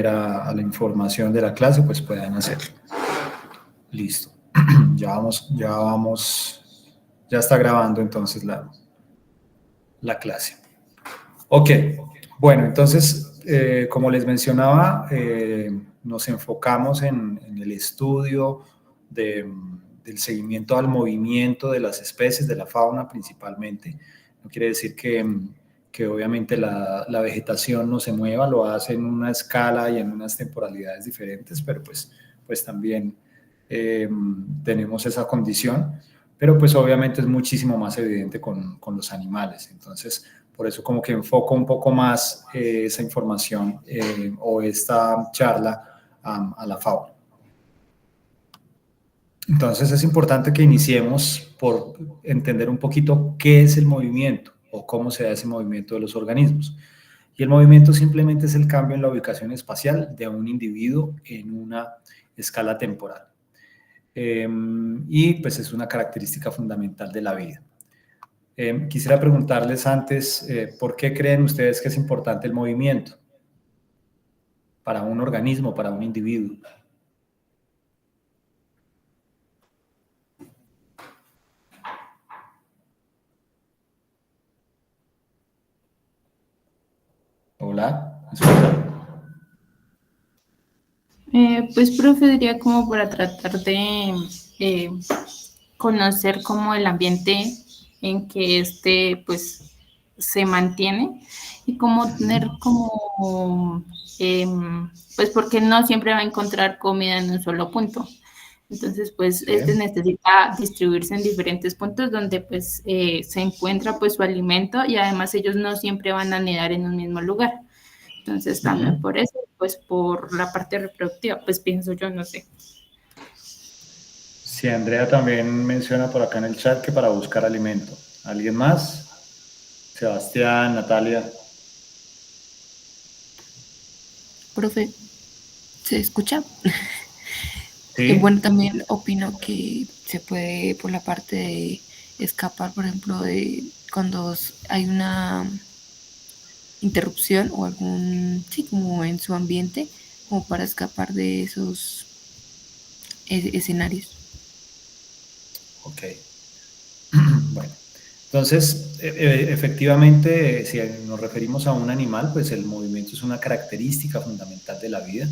a la información de la clase, pues puedan hacerlo. Listo. Ya está grabando entonces la clase. Ok, bueno, entonces, como les mencionaba, nos enfocamos en el estudio del seguimiento al movimiento de las especies, de la fauna principalmente. No quiere decir que obviamente la vegetación no se mueva, lo hace en una escala y en unas temporalidades diferentes, pero pues también tenemos esa condición, pero pues obviamente es muchísimo más evidente con los animales. Entonces, por eso como que enfoco un poco más esa información o esta charla a la fauna. Entonces es importante que iniciemos por entender un poquito qué es el movimiento o cómo se da ese movimiento de los organismos. Y el movimiento simplemente es el cambio en la ubicación espacial de un individuo en una escala temporal. Y pues es una característica fundamental de la vida. Quisiera preguntarles antes, ¿por qué creen ustedes que es importante el movimiento para un organismo, para un individuo? Hola, ¿me escuchan? Pues profe, diría como para tratar de conocer como el ambiente en que pues se mantiene y como tener como pues porque no siempre va a encontrar comida en un solo punto. Entonces, pues, Sí. necesita distribuirse en diferentes puntos donde, pues, se encuentra, pues, su alimento y además ellos no siempre van a anidar en un mismo lugar. Entonces, también por eso, pues, por la parte reproductiva, pues, pienso yo, no sé. Sí, Andrea también menciona por acá en el chat que para buscar alimento. ¿Alguien más? Sebastián, Natalia. Profe, ¿se escucha? Sí. Bueno, también opino que se puede por la parte de escapar, por ejemplo, de cuando hay una interrupción o algún, sí, como en su ambiente, como para escapar de esos escenarios. Ok. Bueno, entonces, efectivamente, si nos referimos a un animal, pues el movimiento es una característica fundamental de la vida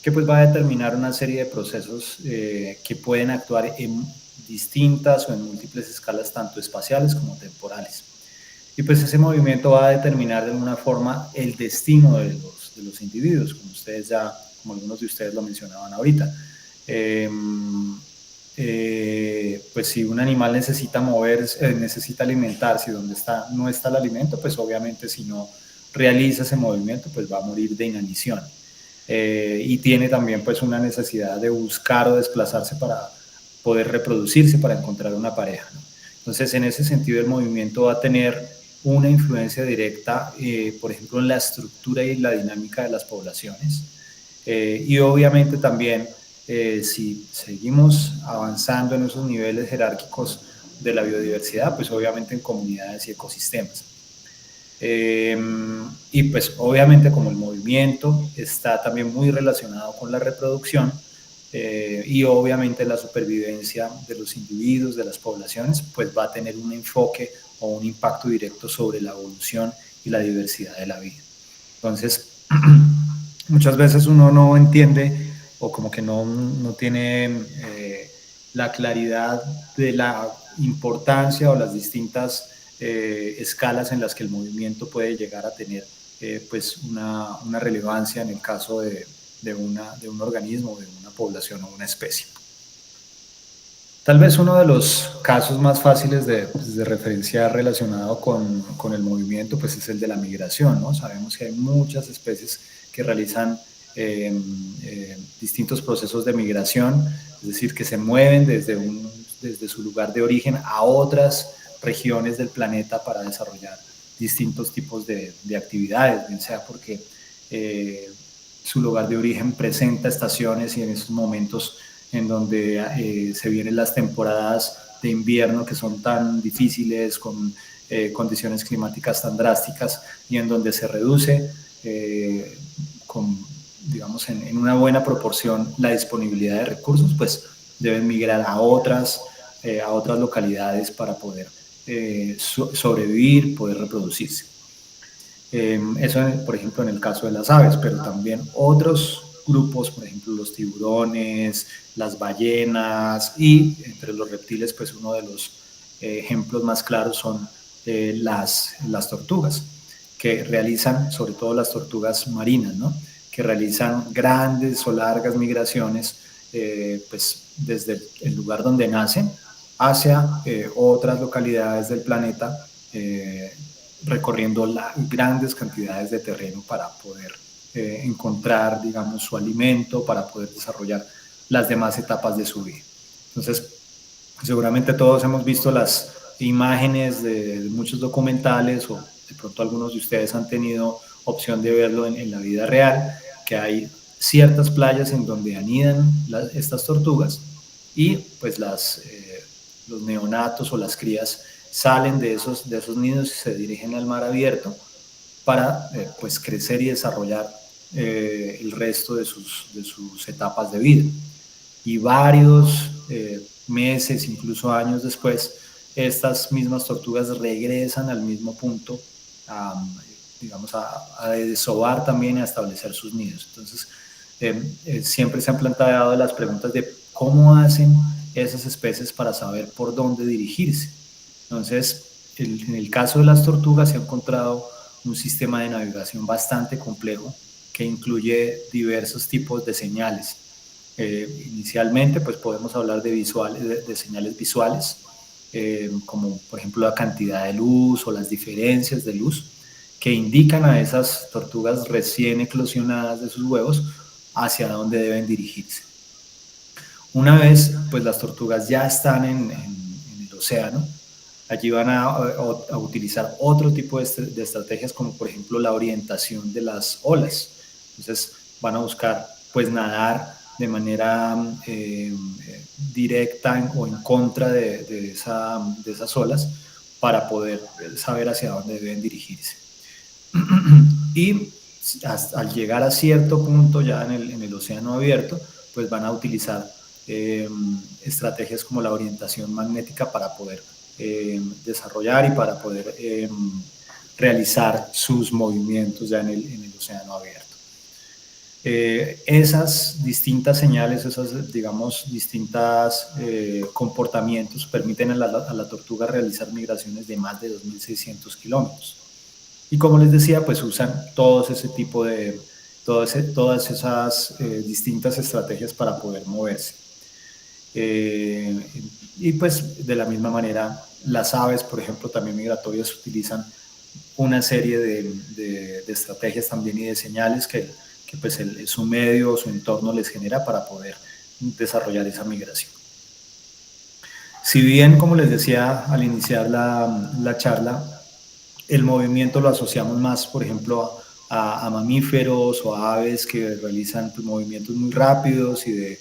que pues va a determinar una serie de procesos que pueden actuar en distintas o en múltiples escalas, tanto espaciales como temporales. Y pues ese movimiento va a determinar de alguna forma el destino de los individuos, como algunos de ustedes lo mencionaban ahorita. Pues si un animal necesita moverse, necesita alimentarse y donde no está el alimento, pues obviamente si no realiza ese movimiento, pues va a morir de inanición. Y tiene también pues una necesidad de buscar o desplazarse para poder reproducirse, para encontrar una pareja, ¿no? Entonces, en ese sentido, el movimiento va a tener una influencia directa, por ejemplo, en la estructura y la dinámica de las poblaciones. Y obviamente también, si seguimos avanzando en esos niveles jerárquicos de la biodiversidad, pues obviamente en comunidades y ecosistemas. Y pues obviamente como el movimiento está también muy relacionado con la reproducción y obviamente la supervivencia de los individuos, de las poblaciones, pues va a tener un enfoque o un impacto directo sobre la evolución y la diversidad de la vida. Entonces, muchas veces uno no entiende o como que no tiene la claridad de la importancia o las distintas escalas en las que el movimiento puede llegar a tener pues una relevancia en el caso de un organismo, de una población o una especie. Tal vez uno de los casos más fáciles de referenciar relacionado con el movimiento pues es el de la migración, ¿no? Sabemos que hay muchas especies que realizan distintos procesos de migración, es decir, que se mueven desde su lugar de origen a otras regiones del planeta para desarrollar distintos tipos de actividades, bien sea porque su lugar de origen presenta estaciones y en esos momentos en donde se vienen las temporadas de invierno que son tan difíciles, con condiciones climáticas tan drásticas y en donde se reduce con digamos, en una buena proporción la disponibilidad de recursos, pues deben migrar a otras localidades para poder sobrevivir, poder reproducirse. Eso, por ejemplo, en el caso de las aves, pero también otros grupos, por ejemplo, los tiburones, las ballenas y entre los reptiles, pues uno de los ejemplos más claros son las tortugas, que realizan, sobre todo las tortugas marinas, ¿no? Que realizan grandes o largas migraciones, pues desde el lugar donde nacen hacia otras localidades del planeta, recorriendo grandes cantidades de terreno para poder encontrar, digamos, su alimento, para poder desarrollar las demás etapas de su vida. Entonces, seguramente todos hemos visto las imágenes de muchos documentales, o de pronto algunos de ustedes han tenido opción de verlo en la vida real, que hay ciertas playas en donde anidan estas tortugas y pues los neonatos o las crías salen de esos nidos y se dirigen al mar abierto para pues crecer y desarrollar el resto de sus etapas de vida. Y varios meses, incluso años después, estas mismas tortugas regresan al mismo punto, digamos, a desovar también y a establecer sus nidos. Entonces, siempre se han planteado las preguntas de cómo hacen esas especies para saber por dónde dirigirse. Entonces, en el caso de las tortugas se ha encontrado un sistema de navegación bastante complejo que incluye diversos tipos de señales. Inicialmente, pues podemos hablar de señales visuales, como por ejemplo la cantidad de luz o las diferencias de luz que indican a esas tortugas recién eclosionadas de sus huevos hacia dónde deben dirigirse. Una vez pues las tortugas ya están en el océano, allí van a utilizar otro tipo de estrategias, como por ejemplo la orientación de las olas. Entonces van a buscar pues nadar de manera directa o en contra de esas olas para poder saber hacia dónde deben dirigirse. Y al llegar a cierto punto ya en el océano abierto, pues van a utilizar estrategias como la orientación magnética para poder desarrollar y para poder realizar sus movimientos ya en el océano abierto. Esas distintas señales, esos, digamos, distintos comportamientos permiten a la tortuga realizar migraciones de más de 2.600 kilómetros. Y como les decía, pues usan todas esas distintas estrategias para poder moverse. Y pues de la misma manera, las aves, por ejemplo, también migratorias, utilizan una serie de estrategias también y de señales que pues su medio o su entorno les genera para poder desarrollar esa migración. Si bien, como les decía al iniciar la charla, el movimiento lo asociamos más, por ejemplo, a mamíferos o a aves que realizan pues, movimientos muy rápidos y de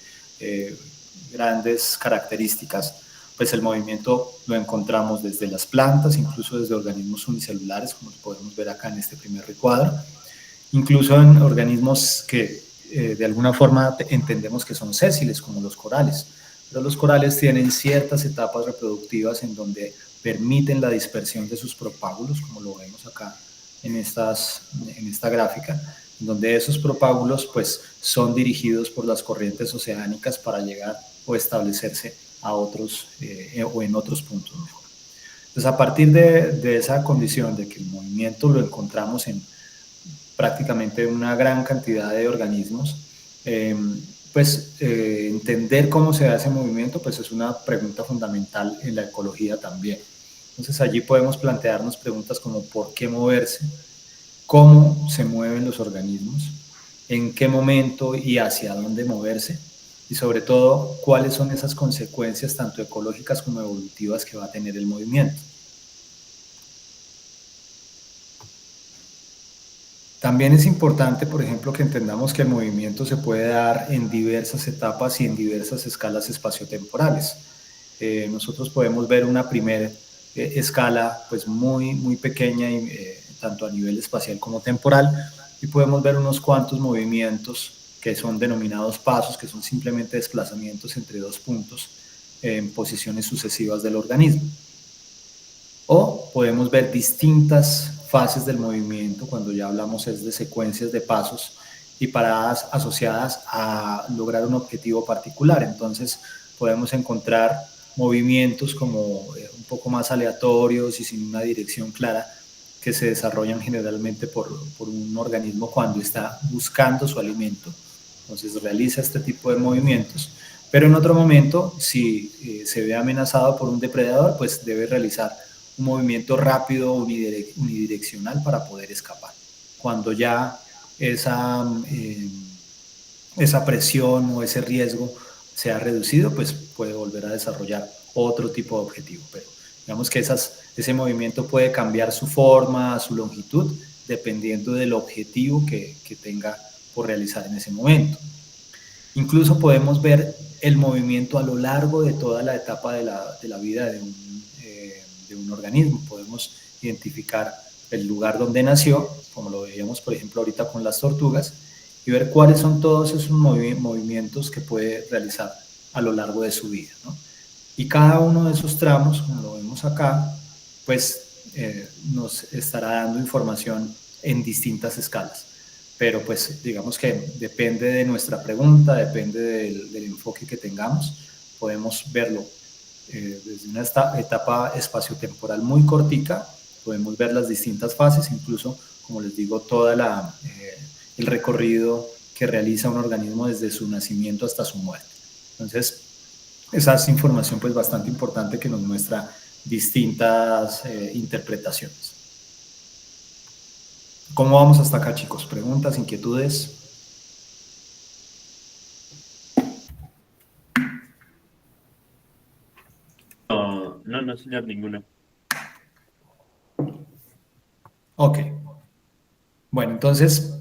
grandes características, pues el movimiento lo encontramos desde las plantas, incluso desde organismos unicelulares, como podemos ver acá en este primer recuadro, incluso en organismos que de alguna forma entendemos que son sésiles, como los corales. Pero los corales tienen ciertas etapas reproductivas en donde permiten la dispersión de sus propágulos, como lo vemos acá en esta gráfica, en donde esos propágulos pues, son dirigidos por las corrientes oceánicas para llegar o establecerse a otros o en otros puntos mejor. Entonces, a partir de esa condición de que el movimiento lo encontramos en prácticamente una gran cantidad de organismos, entender cómo se da ese movimiento pues es una pregunta fundamental en la ecología también. Entonces allí podemos plantearnos preguntas como ¿por qué moverse? ¿Cómo se mueven los organismos? ¿En qué momento y hacia dónde moverse? Y sobre todo, ¿cuáles son esas consecuencias tanto ecológicas como evolutivas que va a tener el movimiento? También es importante, por ejemplo, que entendamos que el movimiento se puede dar en diversas etapas y en diversas escalas espaciotemporales. Nosotros podemos ver una primera escala pues muy, muy pequeña, tanto a nivel espacial como temporal, y podemos ver unos cuantos movimientos que son denominados pasos, que son simplemente desplazamientos entre dos puntos en posiciones sucesivas del organismo. O podemos ver distintas fases del movimiento, cuando ya hablamos es de secuencias de pasos y paradas asociadas a lograr un objetivo particular. Entonces podemos encontrar movimientos como un poco más aleatorios y sin una dirección clara, que se desarrollan generalmente por un organismo cuando está buscando su alimento. Entonces realiza este tipo de movimientos, pero en otro momento, si se ve amenazado por un depredador, pues debe realizar un movimiento rápido, unidireccional, para poder escapar. Cuando ya esa presión o ese riesgo se ha reducido, pues puede volver a desarrollar otro tipo de objetivo. Pero digamos que ese movimiento puede cambiar su forma, su longitud, dependiendo del objetivo que tenga por realizar en ese momento. Incluso podemos ver el movimiento a lo largo de toda la etapa de la vida de un organismo. Podemos identificar el lugar donde nació, como lo veíamos por ejemplo ahorita con las tortugas, y ver cuáles son todos esos movimientos que puede realizar a lo largo de su vida, ¿no? Y cada uno de esos tramos, como lo vemos acá, pues nos estará dando información en distintas escalas. Pero pues digamos que depende de nuestra pregunta, depende del enfoque que tengamos, podemos verlo desde una etapa espaciotemporal muy cortica, podemos ver las distintas fases, incluso, como les digo, todo el recorrido que realiza un organismo desde su nacimiento hasta su muerte. Entonces, esa es información pues bastante importante que nos muestra distintas interpretaciones. ¿Cómo vamos hasta acá, chicos? ¿Preguntas, inquietudes? No, señor, ninguna. Ok. Bueno, entonces,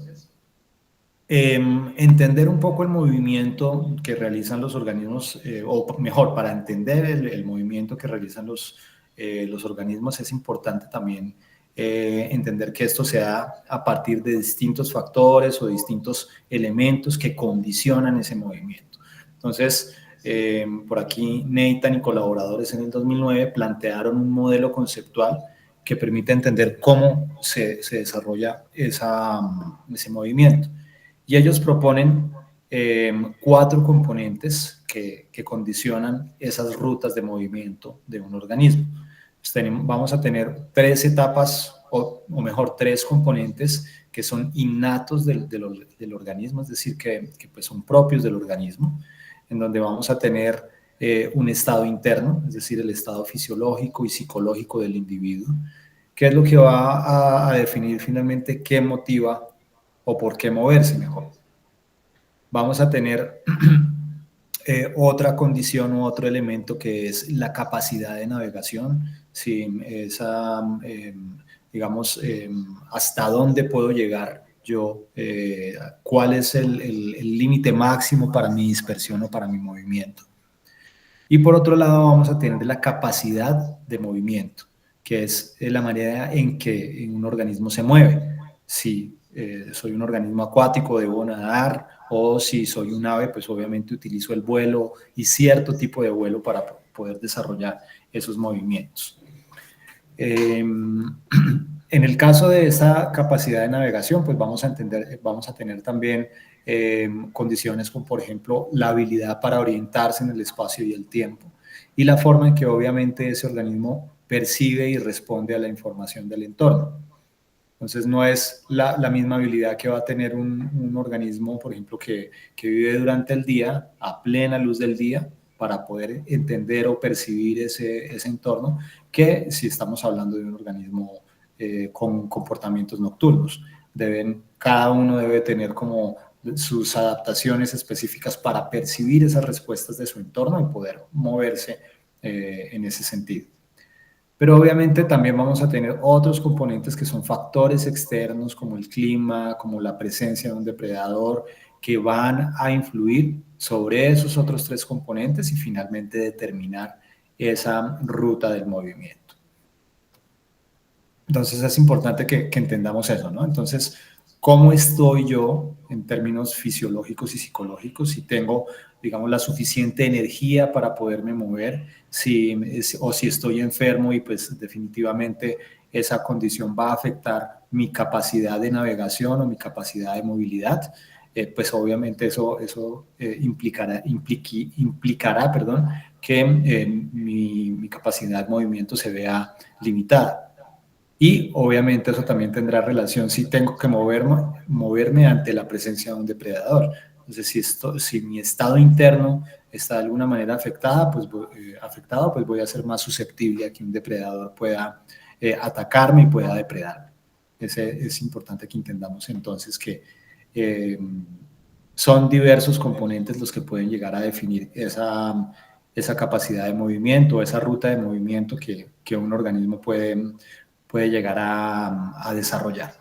entender un poco el movimiento que realizan los organismos, o mejor, para entender el movimiento que realizan los organismos, es importante también entender que esto se da a partir de distintos factores o distintos elementos que condicionan ese movimiento. Entonces, por aquí Nathan y colaboradores en el 2009 plantearon un modelo conceptual que permite entender cómo se desarrolla ese movimiento. Y ellos proponen 4 componentes que condicionan esas rutas de movimiento de un organismo. Pues vamos a tener 3 etapas, o mejor, 3 componentes que son innatos del organismo, es decir, que pues son propios del organismo, en donde vamos a tener un estado interno, es decir, el estado fisiológico y psicológico del individuo, que es lo que va a definir finalmente qué motiva o por qué moverse mejor. Vamos a tener otra condición u otro elemento, que es la capacidad de navegación, ¿sí? Digamos, hasta dónde puedo llegar yo, cuál es el límite máximo para mi dispersión o para mi movimiento. Y por otro lado vamos a tener la capacidad de movimiento, que es la manera en que un organismo se mueve. Si soy un organismo acuático, debo nadar, o si soy un ave, pues obviamente utilizo el vuelo y cierto tipo de vuelo para poder desarrollar esos movimientos. En el caso de esa capacidad de navegación, pues vamos a tener también condiciones como, por ejemplo, la habilidad para orientarse en el espacio y el tiempo, y la forma en que obviamente ese organismo percibe y responde a la información del entorno. Entonces no es la misma habilidad que va a tener un organismo, por ejemplo, que vive durante el día, a plena luz del día, para poder entender o percibir ese entorno, que si estamos hablando de un organismo con comportamientos nocturnos. Cada uno debe tener como sus adaptaciones específicas para percibir esas respuestas de su entorno y poder moverse en ese sentido. Pero obviamente también vamos a tener otros componentes que son factores externos, como el clima, como la presencia de un depredador, que van a influir sobre esos otros 3 componentes y finalmente determinar esa ruta del movimiento. Entonces es importante que entendamos eso, ¿no? Entonces, ¿cómo estoy yo en términos fisiológicos y psicológicos, si tengo, digamos, la suficiente energía para poderme mover, o si estoy enfermo y pues definitivamente esa condición va a afectar mi capacidad de navegación o mi capacidad de movilidad. Pues obviamente eso implicará, perdón, que mi capacidad de movimiento se vea limitada. Y obviamente eso también tendrá relación si tengo que moverme ante la presencia de un depredador. Entonces, si mi estado interno está de alguna manera afectado, pues voy a ser más susceptible a que un depredador pueda atacarme y pueda depredarme. Es importante que entendamos entonces que son diversos componentes los que pueden llegar a definir esa capacidad de movimiento, esa ruta de movimiento que un organismo puede llegar a desarrollar.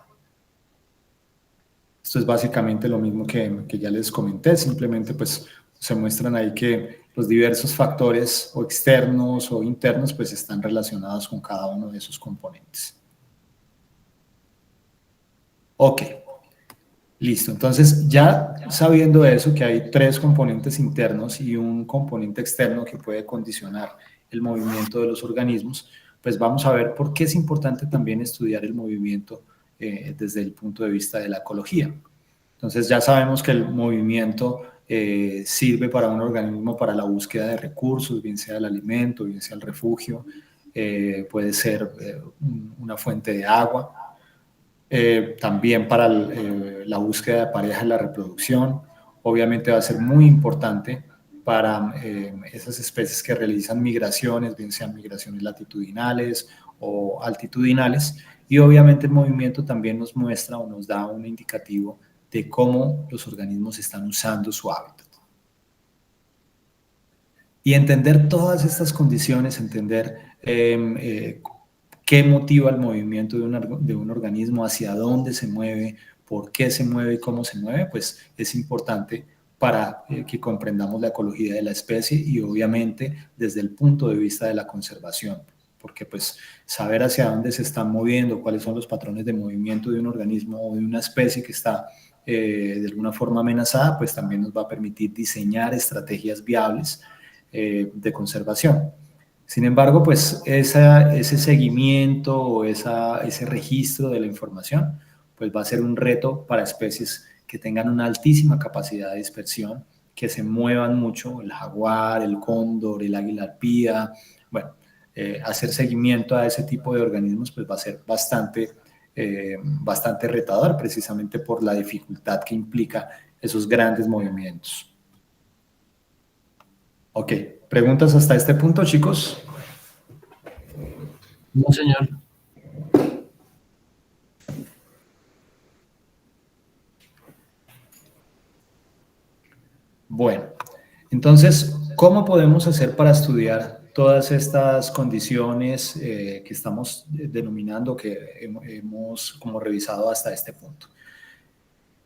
Esto es básicamente lo mismo que ya les comenté, simplemente pues se muestran ahí que los diversos factores o externos o internos pues están relacionados con cada uno de esos componentes. Ok, listo. Entonces ya sabiendo eso, que hay 3 componentes internos y un componente externo que puede condicionar el movimiento de los organismos, pues vamos a ver por qué es importante también estudiar el movimiento desde el punto de vista de la ecología. Entonces ya sabemos que el movimiento sirve para un organismo para la búsqueda de recursos, bien sea el alimento, bien sea el refugio, puede ser una fuente de agua, también para la búsqueda de pareja y la reproducción. Obviamente va a ser muy importante para esas especies que realizan migraciones, bien sean migraciones latitudinales o altitudinales, y obviamente el movimiento también nos muestra o nos da un indicativo de cómo los organismos están usando su hábitat. Y entender todas estas condiciones, entender qué motiva el movimiento de un organismo, hacia dónde se mueve, por qué se mueve y cómo se mueve, pues es importante para que comprendamos la ecología de la especie y obviamente desde el punto de vista de la conservación, porque pues saber hacia dónde se están moviendo, cuáles son los patrones de movimiento de un organismo o de una especie que está de alguna forma amenazada, pues también nos va a permitir diseñar estrategias viables de conservación. Sin embargo, pues ese seguimiento o ese registro de la información, pues va a ser un reto para especies que tengan una altísima capacidad de dispersión, que se muevan mucho, el jaguar, el cóndor, el águila arpía. Bueno, hacer seguimiento a ese tipo de organismos pues va a ser bastante retador, precisamente por la dificultad que implica esos grandes movimientos. Ok, ¿preguntas hasta este punto, chicos? No, señor. Bueno, entonces, ¿cómo podemos hacer para estudiar todas estas condiciones que estamos denominando, que hemos como revisado hasta este punto?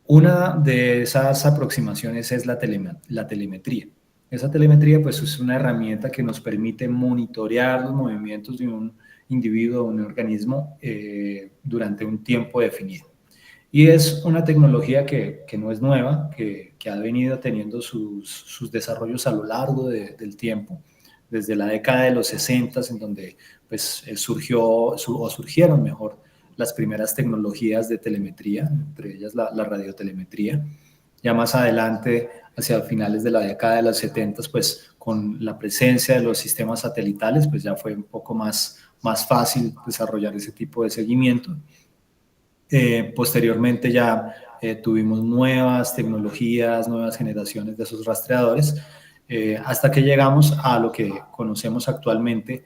Una de esas aproximaciones es la telemetría. Esa telemetría pues es una herramienta que nos permite monitorear los movimientos de un individuo o un organismo durante un tiempo definido. Y es una tecnología que no es nueva, que ha venido teniendo sus desarrollos a lo largo del tiempo, desde la década de los 60, en donde pues, surgieron mejor las primeras tecnologías de telemetría, entre ellas la radiotelemetría. Ya más adelante, hacia finales de la década de los 70, pues con la presencia de los sistemas satelitales, pues ya fue un poco más fácil desarrollar ese tipo de seguimiento. Posteriormente ya tuvimos nuevas tecnologías, nuevas generaciones de esos rastreadores, hasta que llegamos a lo que conocemos actualmente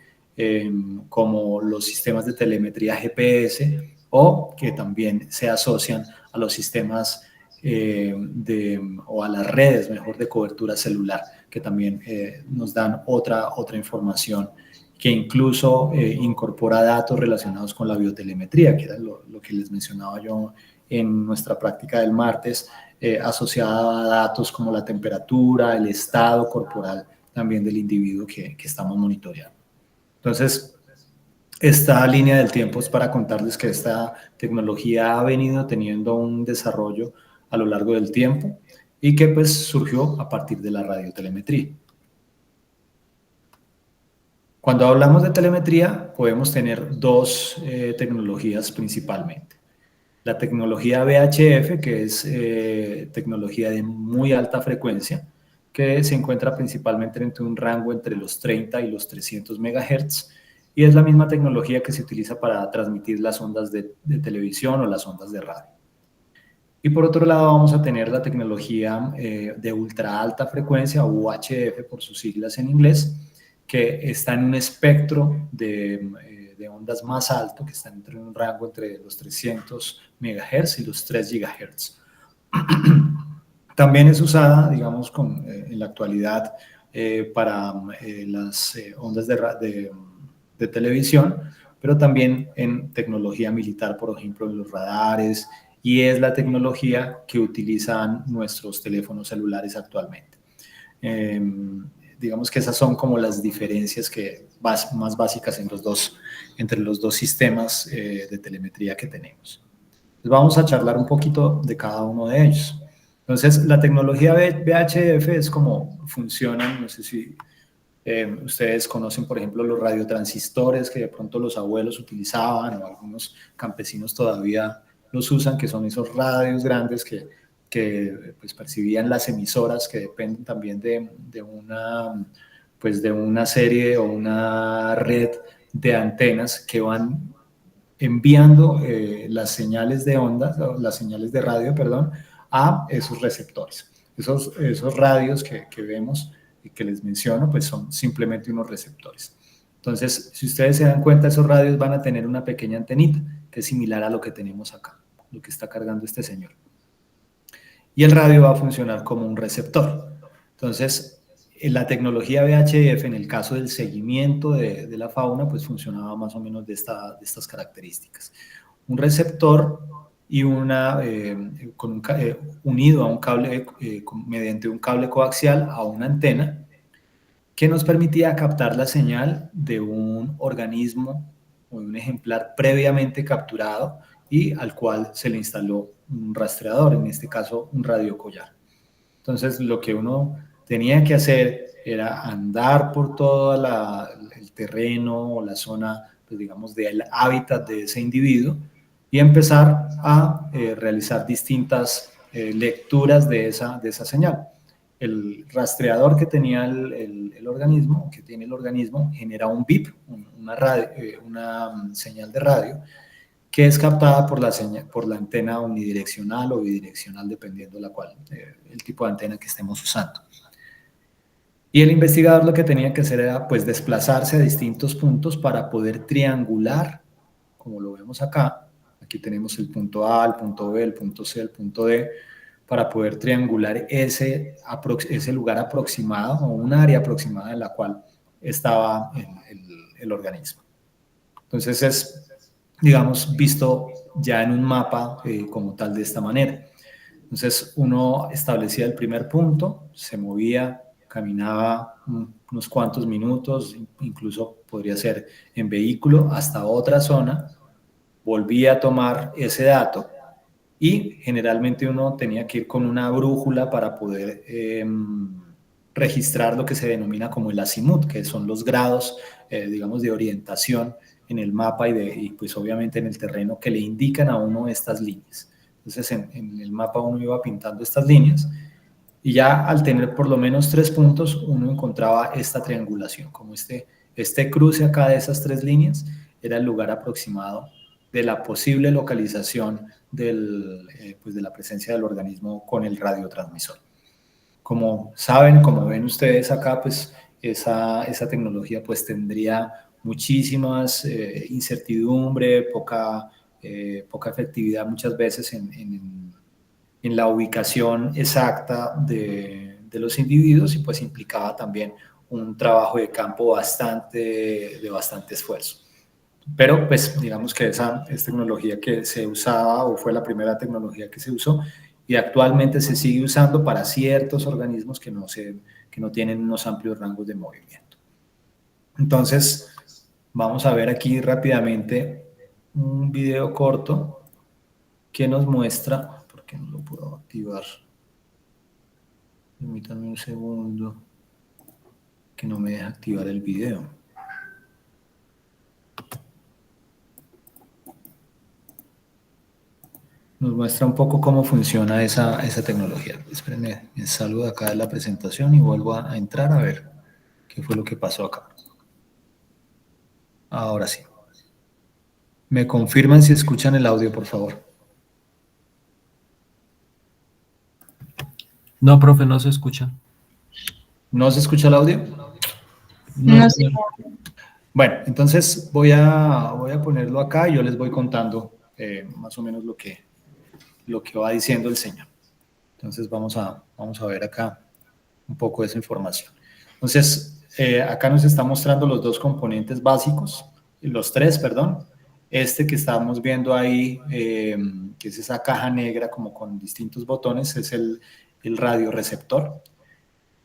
como los sistemas de telemetría GPS, o que también se asocian a los sistemas o a las redes, mejor, de cobertura celular, que también nos dan otra información que incluso incorpora datos relacionados con la biotelemetría, que era lo que les mencionaba yo en nuestra práctica del martes, asociada a datos como la temperatura, el estado corporal también del individuo que estamos monitoreando. Entonces, esta línea del tiempo es para contarles que esta tecnología ha venido teniendo un desarrollo a lo largo del tiempo y que pues surgió a partir de la radiotelemetría. Cuando hablamos de telemetría, podemos tener dos tecnologías principalmente. La tecnología VHF, que es tecnología de muy alta frecuencia, que se encuentra principalmente entre un rango entre los 30 y los 300 MHz, y es la misma tecnología que se utiliza para transmitir las ondas de televisión o las ondas de radio. Y por otro lado vamos a tener la tecnología de ultra alta frecuencia, o UHF por sus siglas en inglés, que está en un espectro de ondas más alto, que están entre un rango entre los 300 MHz y los 3 GHz. También es usada, digamos, en la actualidad para las ondas de televisión, pero también en tecnología militar, por ejemplo, en los radares, y es la tecnología que utilizan nuestros teléfonos celulares actualmente. Digamos que esas son como las diferencias más básicas entre los dos sistemas de telemetría que tenemos. Entonces vamos a charlar un poquito de cada uno de ellos. Entonces, la tecnología VHF es como funcionan, no sé si ustedes conocen, por ejemplo, los radiotransistores que de pronto los abuelos utilizaban o algunos campesinos todavía los usan, que son esos radios grandes que pues, percibían las emisoras que dependen también de una serie o una red de antenas que van enviando las señales de ondas, las señales de radio, perdón, a esos receptores. Esos radios que vemos y que les menciono, pues son simplemente unos receptores. Entonces, si ustedes se dan cuenta, esos radios van a tener una pequeña antenita, que es similar a lo que tenemos acá, lo que está cargando este señor. Y el radio va a funcionar como un receptor. Entonces, la tecnología VHF, en el caso del seguimiento de la fauna, pues funcionaba más o menos de estas características. Un receptor y unido a un cable, mediante un cable coaxial a una antena que nos permitía captar la señal de un organismo o de un ejemplar previamente capturado y al cual se le instaló un rastreador, en este caso un radiocollar. Entonces lo que uno tenía que hacer era andar por todo el terreno o la zona, pues digamos, del hábitat de ese individuo y empezar a realizar distintas lecturas de esa señal. El rastreador que tenía el organismo, que tiene el organismo, genera un bip, una señal de radio, que es captada por la antena unidireccional o bidireccional, dependiendo el tipo de antena que estemos usando. Y el investigador lo que tenía que hacer era pues desplazarse a distintos puntos para poder triangular, como lo vemos acá. Aquí tenemos el punto A, el punto B, el punto C, el punto D, para poder triangular ese lugar aproximado o un área aproximada en la cual estaba el organismo. Entonces es, digamos, visto ya en un mapa como tal de esta manera. Entonces uno establecía el primer punto, se movía, caminaba unos cuantos minutos, incluso podría ser en vehículo, hasta otra zona, volvía a tomar ese dato y generalmente uno tenía que ir con una brújula para poder registrar lo que se denomina como el azimut, que son los grados, digamos, de orientación en el mapa y pues obviamente en el terreno que le indican a uno estas líneas. Entonces en el mapa uno iba pintando estas líneas y ya al tener por lo menos 3 puntos uno encontraba esta triangulación, como este cruce acá de esas 3 líneas era el lugar aproximado de la posible localización de la presencia del organismo con el radiotransmisor. Como saben, como ven ustedes acá, pues esa tecnología pues tendría muchísimas incertidumbre, poca efectividad muchas veces en la ubicación exacta de los individuos y pues implicaba también un trabajo de campo de bastante esfuerzo. Pero pues digamos que esa es tecnología que se usaba o fue la primera tecnología que se usó y actualmente se sigue usando para ciertos organismos que no tienen unos amplios rangos de movimiento. Entonces vamos a ver aquí rápidamente un video corto que nos muestra, ¿por qué no lo puedo activar. Permítanme un segundo, que no me deja activar el video. Nos muestra un poco cómo funciona esa tecnología. Espérenme, me salgo de acá de la presentación y vuelvo a entrar a ver qué fue lo que pasó acá. Ahora sí. ¿Me confirman si escuchan el audio, por favor? No, profe, no se escucha. ¿No se escucha el audio? No sé. Bueno, entonces voy a ponerlo acá y yo les voy contando más o menos lo que va diciendo el señor. Entonces vamos a ver acá un poco de esa información. Entonces, acá nos está mostrando los dos componentes básicos, los tres, perdón. Este que estamos viendo ahí, que es esa caja negra como con distintos botones, es el radioreceptor.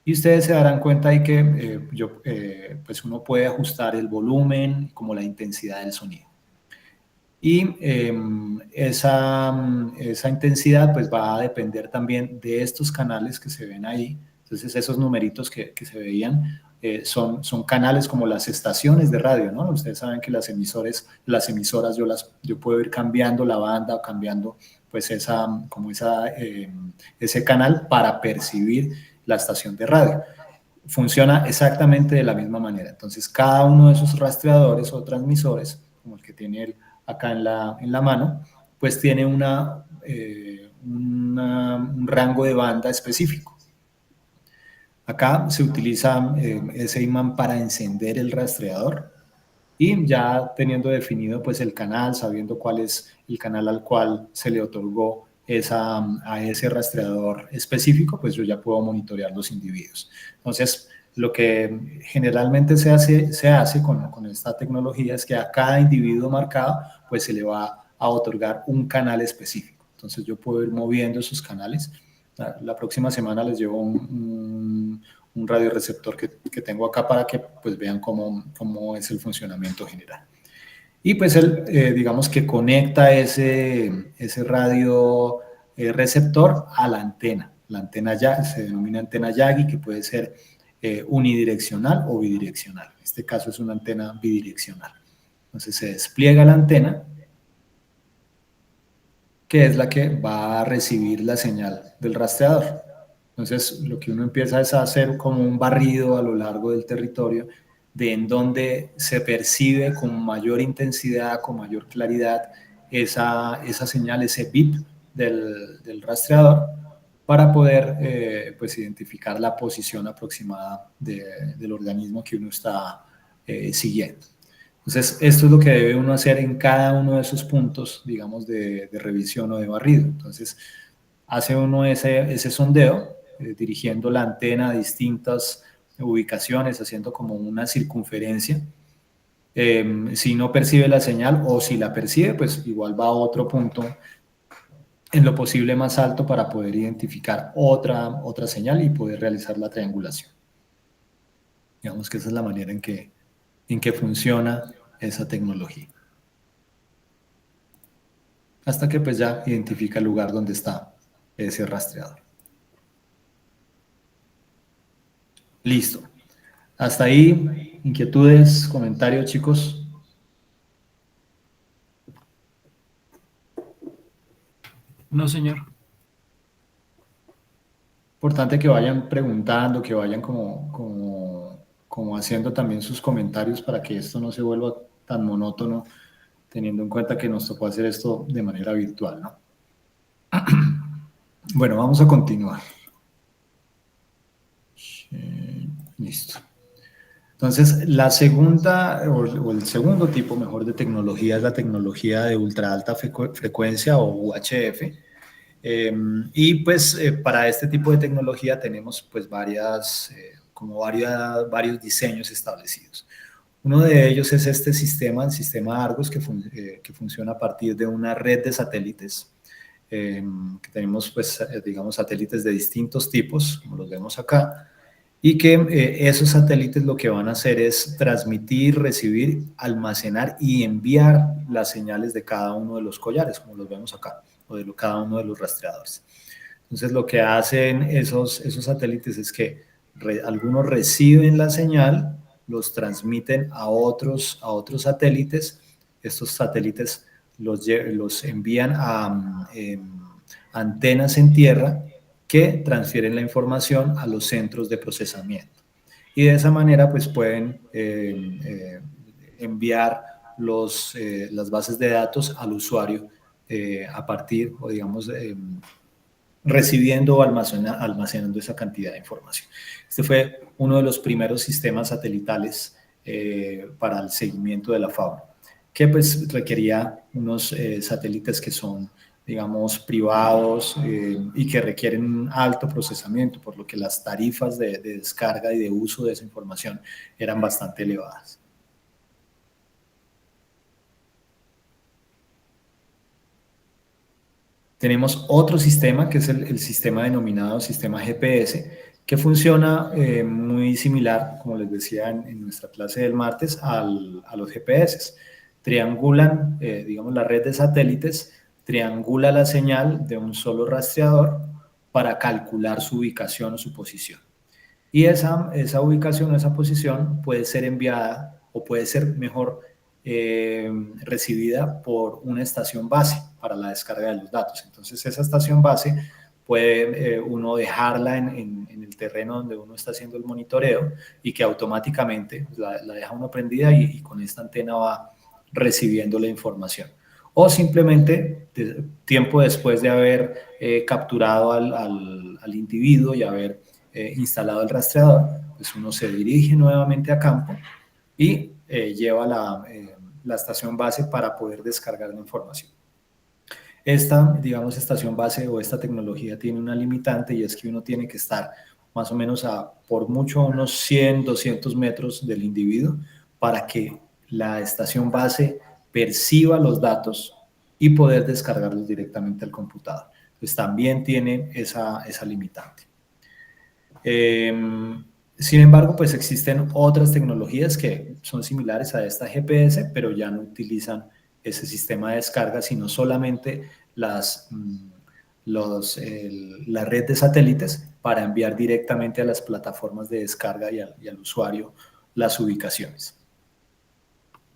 Y ustedes se darán cuenta ahí que pues uno puede ajustar el volumen como la intensidad del sonido. Y esa intensidad pues va a depender también de estos canales que se ven ahí. Entonces esos numeritos que se veían son canales como las estaciones de radio, ¿no? Ustedes saben que las emisoras yo puedo ir cambiando la banda o cambiando pues ese canal para percibir la estación de radio. Funciona exactamente de la misma manera. Entonces cada uno de esos rastreadores o transmisores, como el que tiene acá en la mano, pues tiene un rango de banda específico. Acá se utiliza ese imán para encender el rastreador y ya teniendo definido pues el canal, sabiendo cuál es el canal al cual se le otorgó a ese rastreador específico, pues yo ya puedo monitorear los individuos. Entonces, lo que generalmente se hace con esta tecnología es que a cada individuo marcado pues se le va a otorgar un canal específico. Entonces yo puedo ir moviendo esos canales. La próxima semana les llevo un radioreceptor que tengo acá para que pues vean cómo es el funcionamiento general. Y pues digamos que conecta ese radio receptor a la antena. La antena se denomina antena Yagi, que puede ser unidireccional o bidireccional. En este caso es una antena bidireccional. Entonces se despliega la antena, que es la que va a recibir la señal del rastreador. Entonces, lo que uno empieza es a hacer como un barrido a lo largo del territorio de en donde se percibe con mayor intensidad, con mayor claridad esa señal, ese bip del rastreador para poder pues identificar la posición aproximada del organismo que uno está siguiendo. Entonces, esto es lo que debe uno hacer en cada uno de esos puntos, digamos, de revisión o de barrido. Entonces, hace uno ese sondeo, dirigiendo la antena a distintas ubicaciones, haciendo como una circunferencia. Si no percibe la señal o si la percibe, pues igual va a otro punto en lo posible más alto para poder identificar otra señal y poder realizar la triangulación. Digamos que esa es la manera en que funciona esa tecnología. Hasta que pues ya identifica el lugar donde está ese rastreador. Listo. Hasta ahí, inquietudes, comentarios, chicos. No, señor. Importante que vayan preguntando, que vayan como haciendo también sus comentarios para que esto no se vuelva tan monótono, teniendo en cuenta que nos tocó hacer esto de manera virtual, ¿no? Bueno, vamos a continuar. Listo. Entonces, la segunda o el segundo tipo mejor de tecnología es la tecnología de ultra alta frecuencia o UHF. Y pues para este tipo de tecnología tenemos pues varios diseños establecidos. Uno de ellos es el sistema Argos, que funciona a partir de una red de satélites, que tenemos pues digamos satélites de distintos tipos, como los vemos acá, y que esos satélites lo que van a hacer es transmitir, recibir, almacenar y enviar las señales de cada uno de los collares, como los vemos acá, o de cada uno de los rastreadores. Entonces lo que hacen esos satélites es que algunos reciben la señal, los transmiten a otros satélites, estos satélites los envían a antenas en tierra que transfieren la información a los centros de procesamiento. Y de esa manera pues pueden enviar las bases de datos al usuario a partir, o digamos, recibiendo o almacenando esa cantidad de información. Este fue uno de los primeros sistemas satelitales para el seguimiento de la fauna, que pues requería unos satélites que son, digamos, privados y que requieren un alto procesamiento, por lo que las tarifas de descarga y de uso de esa información eran bastante elevadas. Tenemos otro sistema, que es el sistema denominado sistema GPS, que funciona muy similar, como les decía en nuestra clase del martes, a los GPS. Triangulan, digamos, la red de satélites, triangula la señal de un solo rastreador para calcular su ubicación o su posición. Y esa ubicación o esa posición puede ser enviada, o puede ser mejor recibida por una estación base para la descarga de los datos. Entonces esa estación base puede uno dejarla en el terreno donde uno está haciendo el monitoreo, y que automáticamente la deja uno prendida y con esta antena va recibiendo la información. O simplemente tiempo después de haber capturado al individuo y haber instalado el rastreador, pues uno se dirige nuevamente a campo y lleva la estación base para poder descargar la información. Esta, digamos, estación base o esta tecnología tiene una limitante, y es que uno tiene que estar más o menos por mucho unos 100, 200 metros del individuo para que la estación base perciba los datos y poder descargarlos directamente al computador. Pues también tiene esa limitante. Sin embargo, pues existen otras tecnologías que son similares a esta GPS, pero ya no utilizan ese sistema de descarga, sino solamente la red de satélites para enviar directamente a las plataformas de descarga y al usuario las ubicaciones.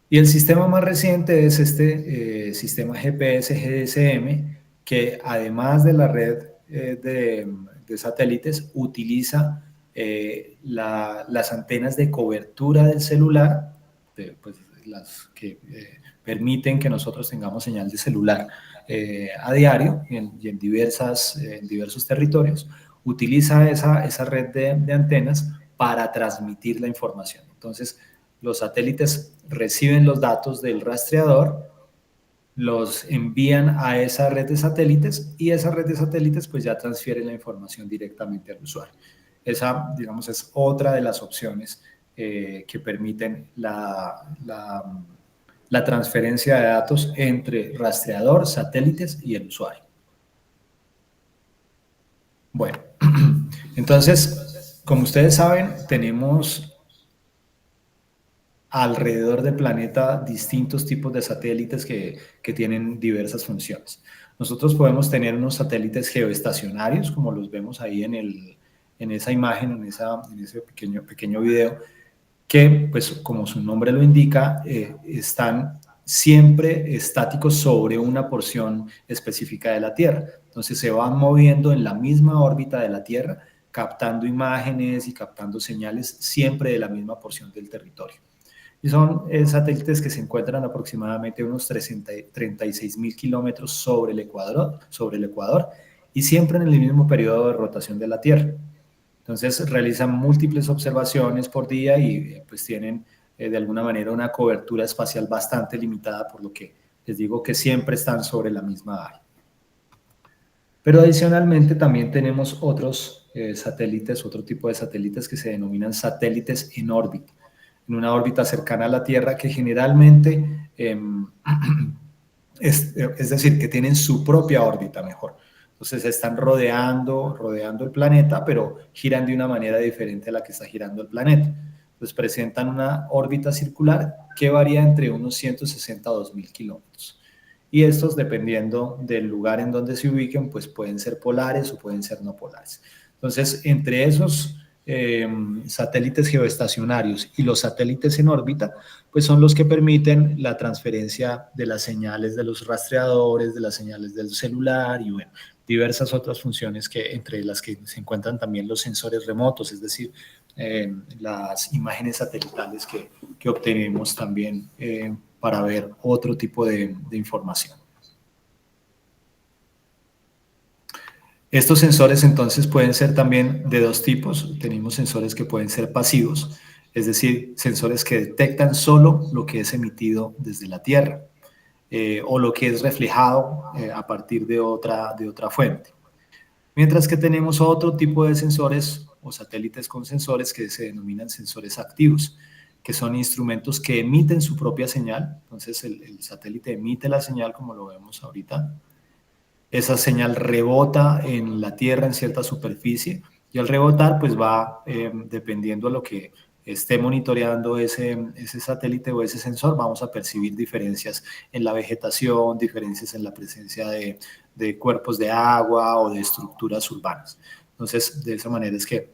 Y el sistema más reciente es este sistema GPS GSM, que además de la red de satélites, utiliza las antenas de cobertura del celular, pues, las que permiten que nosotros tengamos señal de celular a diario y en diversos territorios. Utiliza esa red de antenas para transmitir la información. Entonces, los satélites reciben los datos del rastreador, los envían a esa red de satélites, y esa red de satélites pues ya transfiere la información directamente al usuario. Esa, digamos, es otra de las opciones que permiten la transferencia de datos entre rastreador, satélites y el usuario. Bueno, entonces, como ustedes saben, tenemos alrededor del planeta distintos tipos de satélites que tienen diversas funciones. Nosotros podemos tener unos satélites geoestacionarios, como los vemos ahí en esa imagen, en ese pequeño video, que, pues, como su nombre lo indica, están siempre estáticos sobre una porción específica de la Tierra. Entonces se van moviendo en la misma órbita de la Tierra, captando imágenes y captando señales siempre de la misma porción del territorio. Y son satélites que se encuentran aproximadamente unos 36.000 kilómetros sobre el Ecuador, y siempre en el mismo periodo de rotación de la Tierra. Entonces realizan múltiples observaciones por día y pues tienen de alguna manera una cobertura espacial bastante limitada, por lo que les digo que siempre están sobre la misma área. Pero adicionalmente también tenemos otros satélites, otro tipo de satélites que se denominan satélites en órbita, en una órbita cercana a la Tierra, que generalmente, es decir, que tienen su propia órbita mejor. Entonces están rodeando el planeta, pero giran de una manera diferente a la que está girando el planeta. Entonces presentan una órbita circular que varía entre unos 162.000 kilómetros. y estos, dependiendo del lugar en donde se ubiquen, pues pueden ser polares o pueden ser no polares. Entonces, entre esos satélites geoestacionarios y los satélites en órbita, pues son los que permiten la transferencia de las señales de los rastreadores, de las señales del celular y bueno, diversas otras funciones que, entre las que se encuentran también los sensores remotos, es decir, las imágenes satelitales que obtenemos también para ver otro tipo de información. Estos sensores entonces pueden ser también de dos tipos. Tenemos sensores que pueden ser pasivos, es decir, sensores que detectan solo lo que es emitido desde la Tierra o lo que es reflejado a partir de otra fuente. Mientras que tenemos otro tipo de sensores o satélites con sensores que se denominan sensores activos, que son instrumentos que emiten su propia señal. Entonces el satélite emite la señal como lo vemos ahorita. Esa señal rebota en la Tierra en cierta superficie y al rebotar pues va, dependiendo de lo que esté monitoreando ese satélite o ese sensor, vamos a percibir diferencias en la vegetación, diferencias en la presencia de cuerpos de agua o de estructuras urbanas. Entonces, de esa manera es que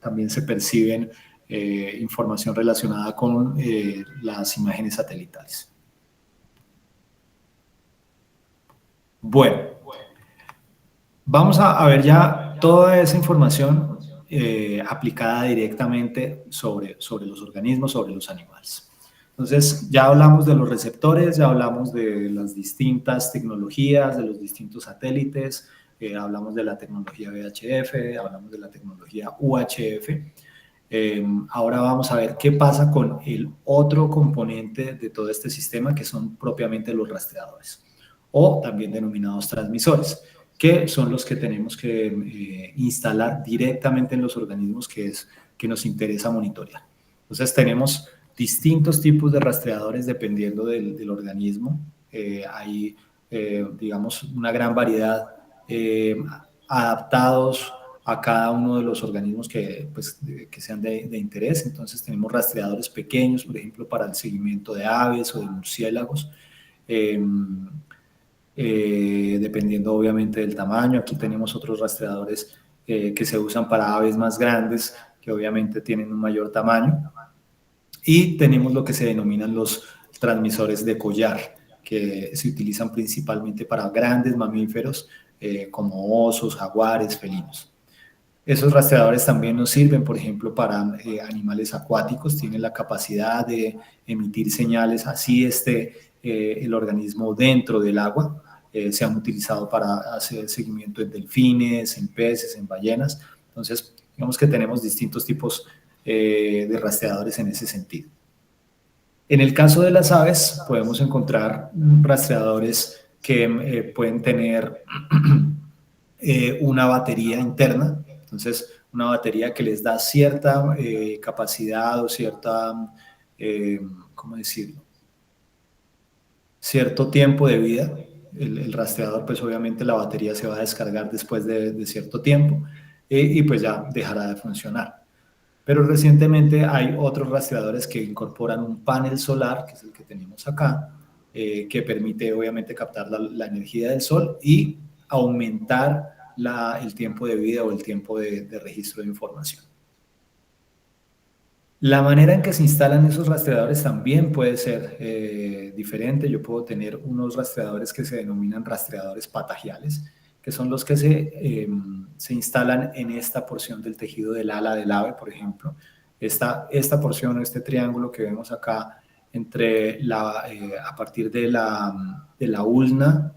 también se perciben información relacionada con las imágenes satelitales. Bueno, vamos a ver ya toda esa información aplicada directamente sobre los organismos, sobre los animales. Entonces, ya hablamos de los receptores, ya hablamos de las distintas tecnologías, de los distintos satélites, hablamos de la tecnología VHF, hablamos de la tecnología UHF. Ahora vamos a ver qué pasa con el otro componente de todo este sistema, que son propiamente los rastreadores, o también denominados transmisores, que son los que tenemos que instalar directamente en los organismos que nos interesa monitorear. Entonces tenemos distintos tipos de rastreadores dependiendo del organismo. Hay, digamos, una gran variedad adaptados a cada uno de los organismos que sean de interés. Entonces tenemos rastreadores pequeños, por ejemplo, para el seguimiento de aves o de murciélagos, dependiendo obviamente del tamaño. Aquí tenemos otros rastreadores que se usan para aves más grandes, que obviamente tienen un mayor tamaño. Y tenemos lo que se denominan los transmisores de collar, que se utilizan principalmente para grandes mamíferos como osos, jaguares, felinos. Esos rastreadores también nos sirven, por ejemplo, para animales acuáticos. Tienen la capacidad de emitir señales, así esté el organismo dentro del agua. Se han utilizado para hacer seguimiento en delfines, en peces, en ballenas. Entonces, digamos que tenemos distintos tipos de rastreadores en ese sentido. En el caso de las aves, podemos encontrar rastreadores que pueden tener una batería interna. Entonces, una batería que les da cierta capacidad o cierta, ¿cómo decirlo? Cierto tiempo de vida. El rastreador, pues obviamente la batería se va a descargar después de cierto tiempo y pues ya dejará de funcionar. Pero recientemente hay otros rastreadores que incorporan un panel solar, que es el que tenemos acá, que permite obviamente captar la energía del sol y aumentar el tiempo de vida o el tiempo de registro de información. La manera en que se instalan esos rastreadores también puede ser diferente. Yo puedo tener unos rastreadores que se denominan rastreadores patagiales, que son los que se instalan en esta porción del tejido del ala del ave, por ejemplo. Esta porción, este triángulo que vemos acá, a partir de la ulna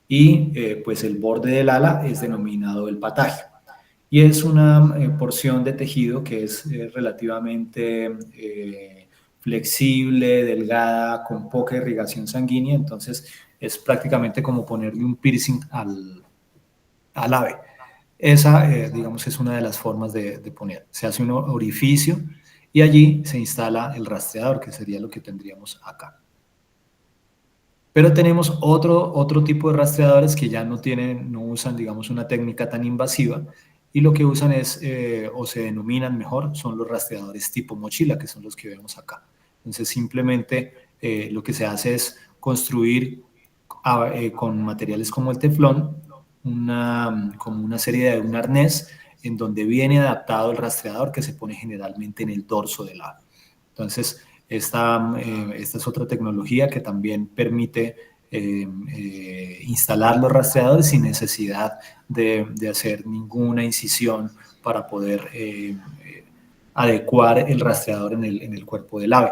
y pues el borde del ala es denominado el patagio. Y es una porción de tejido que es relativamente flexible, delgada, con poca irrigación sanguínea. Entonces es prácticamente como ponerle un piercing al ave. Esa, digamos, es una de las formas de poner. Se hace un orificio y allí se instala el rastreador, que sería lo que tendríamos acá. Pero tenemos otro tipo de rastreadores que ya no usan, digamos, una técnica tan invasiva, y lo que usan o se denominan mejor, son los rastreadores tipo mochila, que son los que vemos acá. Entonces simplemente lo que se hace es construir con materiales como el teflón, como una serie de un arnés en donde viene adaptado el rastreador que se pone generalmente en el dorso del ave. Entonces, esta es otra tecnología que también permite instalar los rastreadores sin necesidad de hacer ninguna incisión para poder adecuar el rastreador en el cuerpo del ave.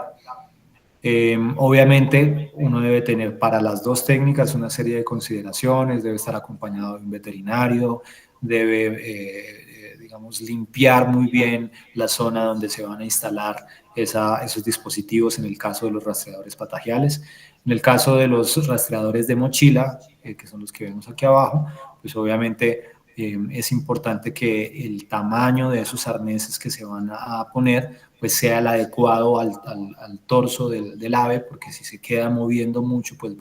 Obviamente uno debe tener para las dos técnicas una serie de consideraciones, debe estar acompañado de un veterinario, debe, digamos, limpiar muy bien la zona donde se van a instalar esos dispositivos en el caso de los rastreadores patagiales. En el caso de los rastreadores de mochila, que son los que vemos aquí abajo, pues obviamente es importante que el tamaño de esos arneses que se van a poner pues sea el adecuado al torso del ave, porque si se queda moviendo mucho, pues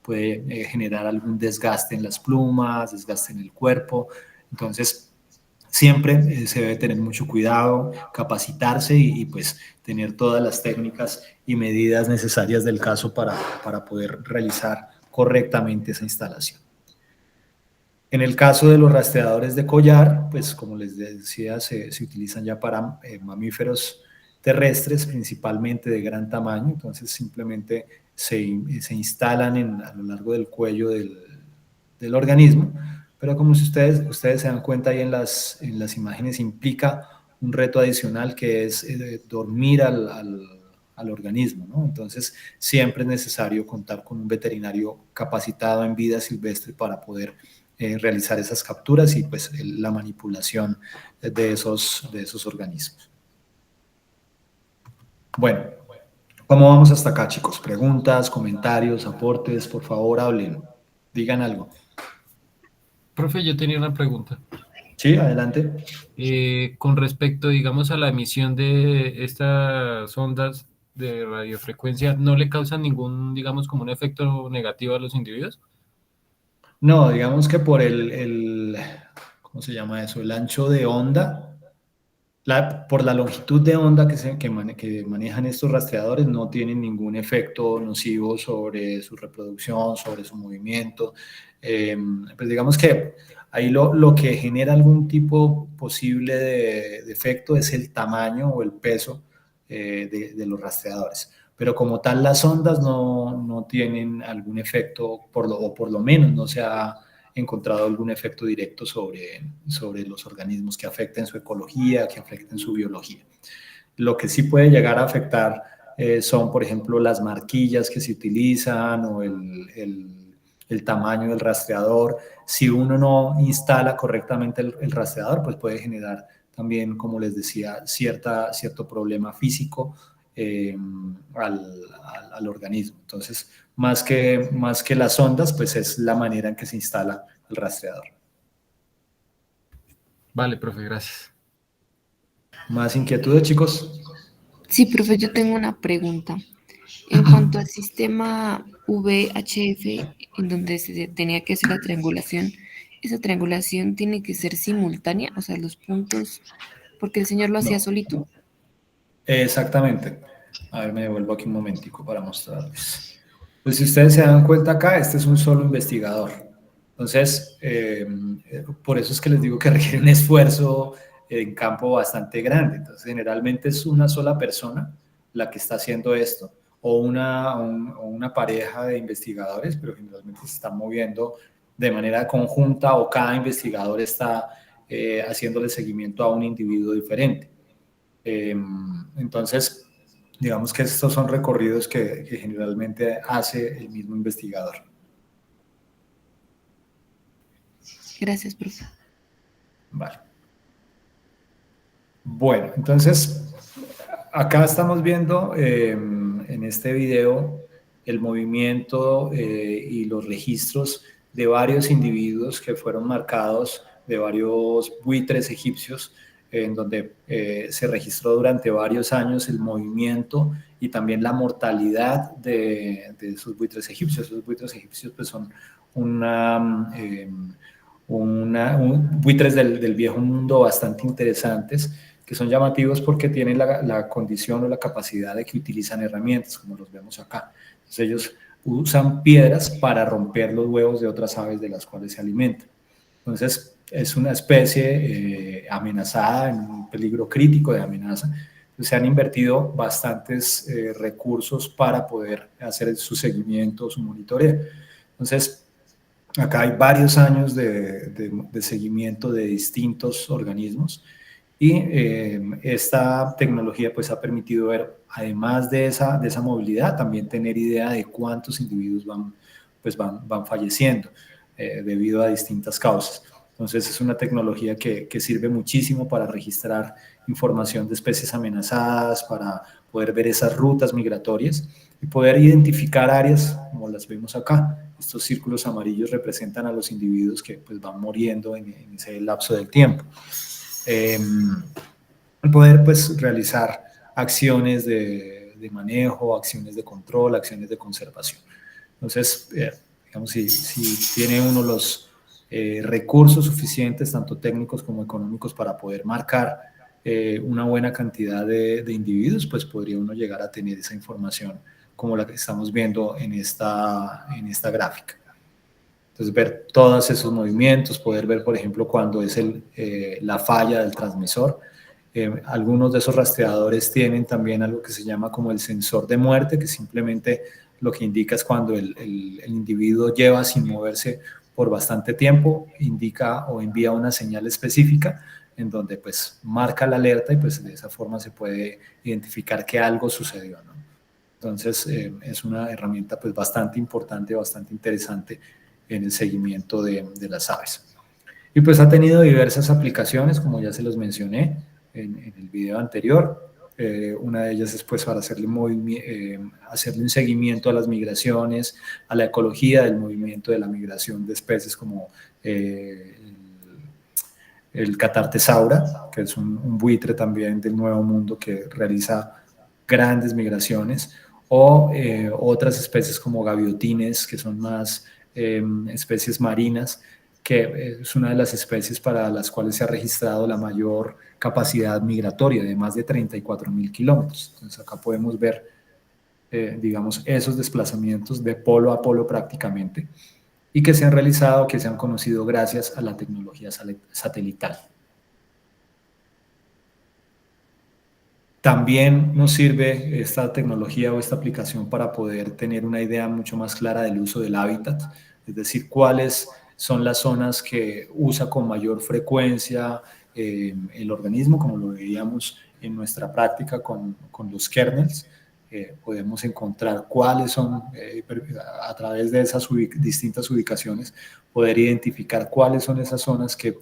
puede generar algún desgaste en las plumas, desgaste en el cuerpo. Entonces, siempre se debe tener mucho cuidado, capacitarse y pues tener todas las técnicas y medidas necesarias del caso para poder realizar correctamente esa instalación. En el caso de los rastreadores de collar, pues como les decía, se utilizan ya para mamíferos terrestres, principalmente de gran tamaño, entonces simplemente se instalan a lo largo del cuello del organismo, pero como si ustedes se dan cuenta ahí en las imágenes, implica un reto adicional que es dormir al organismo, ¿no? Entonces siempre es necesario contar con un veterinario capacitado en vida silvestre para poder realizar esas capturas y pues la manipulación de esos organismos. Bueno, ¿cómo vamos hasta acá, chicos? Preguntas, comentarios, aportes, por favor, hablen, digan algo. Profe, yo tenía una pregunta. Sí, adelante. Con respecto, digamos, a la emisión de estas ondas de radiofrecuencia, ¿no le causan ningún, digamos, como un efecto negativo a los individuos? No, digamos que por ¿cómo se llama eso? El ancho de onda, por la longitud de onda que manejan estos rastreadores, no tienen ningún efecto nocivo sobre su reproducción, sobre su movimiento. Pues digamos que ahí lo que genera algún tipo posible de efecto es el tamaño o el peso de los rastreadores. Pero como tal, las ondas no tienen algún efecto, o por lo menos no se ha encontrado algún efecto directo sobre los organismos que afecten su ecología, que afecten su biología. Lo que sí puede llegar a afectar son, por ejemplo, las marquillas que se utilizan o el tamaño del rastreador. Si uno no instala correctamente el rastreador, pues puede generar también, como les decía, cierto problema físico al organismo. Entonces, más que las ondas, pues es la manera en que se instala el rastreador. Vale, profe, gracias. ¿Más inquietudes, chicos? Sí, profe, yo tengo una pregunta. En cuanto al sistema VHF, en donde se tenía que hacer la triangulación, ¿esa triangulación tiene que ser simultánea? O sea, los puntos, porque el señor lo hacía No. solito. Exactamente. A ver, me devuelvo aquí un momentico para mostrarles. Pues si ustedes se dan cuenta acá, este es un solo investigador. Entonces, por eso es que les digo que requiere un esfuerzo en campo bastante grande. Entonces, generalmente es una sola persona la que está haciendo esto, o una pareja de investigadores, pero generalmente se están moviendo de manera conjunta o cada investigador está haciéndole seguimiento a un individuo diferente. Entonces, digamos que estos son recorridos que generalmente hace el mismo investigador. Gracias, profe. Vale. Bueno, entonces, acá estamos viendo en este video el movimiento y los registros de varios individuos que fueron marcados, de varios buitres egipcios, en donde se registró durante varios años el movimiento y también la mortalidad de esos buitres egipcios. Esos buitres egipcios pues, son buitres del viejo mundo bastante interesantes, que son llamativos porque tienen la condición o la capacidad de que utilizan herramientas, como los vemos acá. Entonces ellos usan piedras para romper los huevos de otras aves de las cuales se alimentan. Entonces, es una especie amenazada, en un peligro crítico de amenaza. Entonces, se han invertido bastantes recursos para poder hacer su seguimiento, su monitoreo. Entonces, acá hay varios años de seguimiento de distintos organismos y esta tecnología pues ha permitido ver, además de esa movilidad, también tener idea de cuántos individuos van falleciendo debido a distintas causas. Entonces es una tecnología que sirve muchísimo para registrar información de especies amenazadas, para poder ver esas rutas migratorias y poder identificar áreas como las vemos acá. Estos círculos amarillos representan a los individuos que pues, van muriendo en ese lapso del tiempo. Poder pues, realizar acciones de manejo, acciones de control, acciones de conservación. Entonces, digamos, si tiene uno los recursos suficientes, tanto técnicos como económicos, para poder marcar una buena cantidad de individuos, pues podría uno llegar a tener esa información como la que estamos viendo en esta gráfica. Entonces, ver todos esos movimientos, poder ver, por ejemplo, cuando es la falla del transmisor. Algunos de esos rastreadores tienen también algo que se llama como el sensor de muerte, que simplemente lo que indica es cuando el individuo lleva sin moverse por bastante tiempo, indica o envía una señal específica en donde pues marca la alerta y pues de esa forma se puede identificar que algo sucedió, ¿no? Entonces es una herramienta pues bastante importante, bastante interesante en el seguimiento de las aves. Y pues ha tenido diversas aplicaciones, como ya se los mencioné en el video anterior. Una de ellas es pues para hacerle un seguimiento a las migraciones, a la ecología del movimiento de la migración de especies como el catartesaura, que es un buitre también del Nuevo Mundo que realiza grandes migraciones, o otras especies como gaviotines, que son más especies marinas, que es una de las especies para las cuales se ha registrado la mayor capacidad migratoria, de más de 34.000 kilómetros. Entonces acá podemos ver, digamos, esos desplazamientos de polo a polo prácticamente, y que se han realizado, que se han conocido gracias a la tecnología satelital. También nos sirve esta tecnología o esta aplicación para poder tener una idea mucho más clara del uso del hábitat, es decir, cuáles son las zonas que usa con mayor frecuencia el organismo, como lo veíamos en nuestra práctica con los kernels. Podemos encontrar cuáles son, a través de esas distintas ubicaciones, poder identificar cuáles son esas zonas que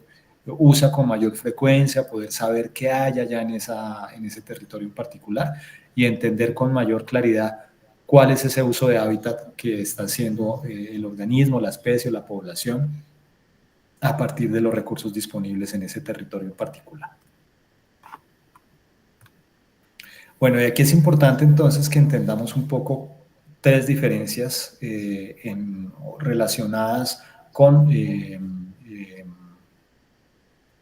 usa con mayor frecuencia, poder saber qué hay allá en ese territorio en particular y entender con mayor claridad cuál es ese uso de hábitat que está haciendo el organismo, la especie, la población, a partir de los recursos disponibles en ese territorio en particular. Bueno, y aquí es importante entonces que entendamos un poco tres diferencias relacionadas con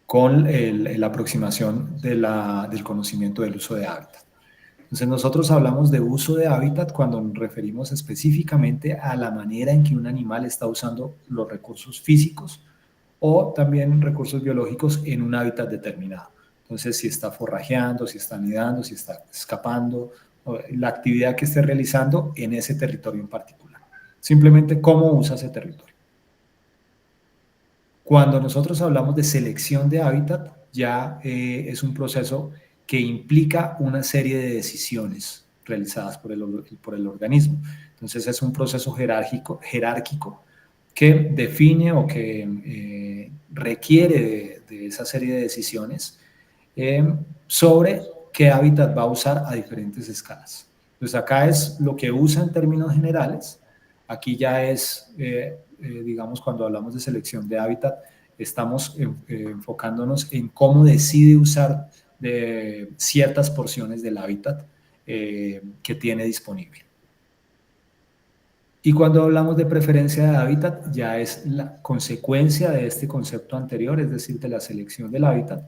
la aproximación del conocimiento del uso de hábitat. Entonces nosotros hablamos de uso de hábitat cuando nos referimos específicamente a la manera en que un animal está usando los recursos físicos o también recursos biológicos en un hábitat determinado. Entonces, si está forrajeando, si está anidando, si está escapando, la actividad que esté realizando en ese territorio en particular. Simplemente cómo usa ese territorio. Cuando nosotros hablamos de selección de hábitat, ya es un proceso que implica una serie de decisiones realizadas por el organismo. Entonces es un proceso jerárquico que define o que requiere de esa serie de decisiones sobre qué hábitat va a usar a diferentes escalas. Entonces acá es lo que usa en términos generales. Aquí ya es, digamos, cuando hablamos de selección de hábitat, estamos enfocándonos en cómo decide usar de ciertas porciones del hábitat que tiene disponible. Y cuando hablamos de preferencia de hábitat, ya es la consecuencia de este concepto anterior, es decir, de la selección del hábitat,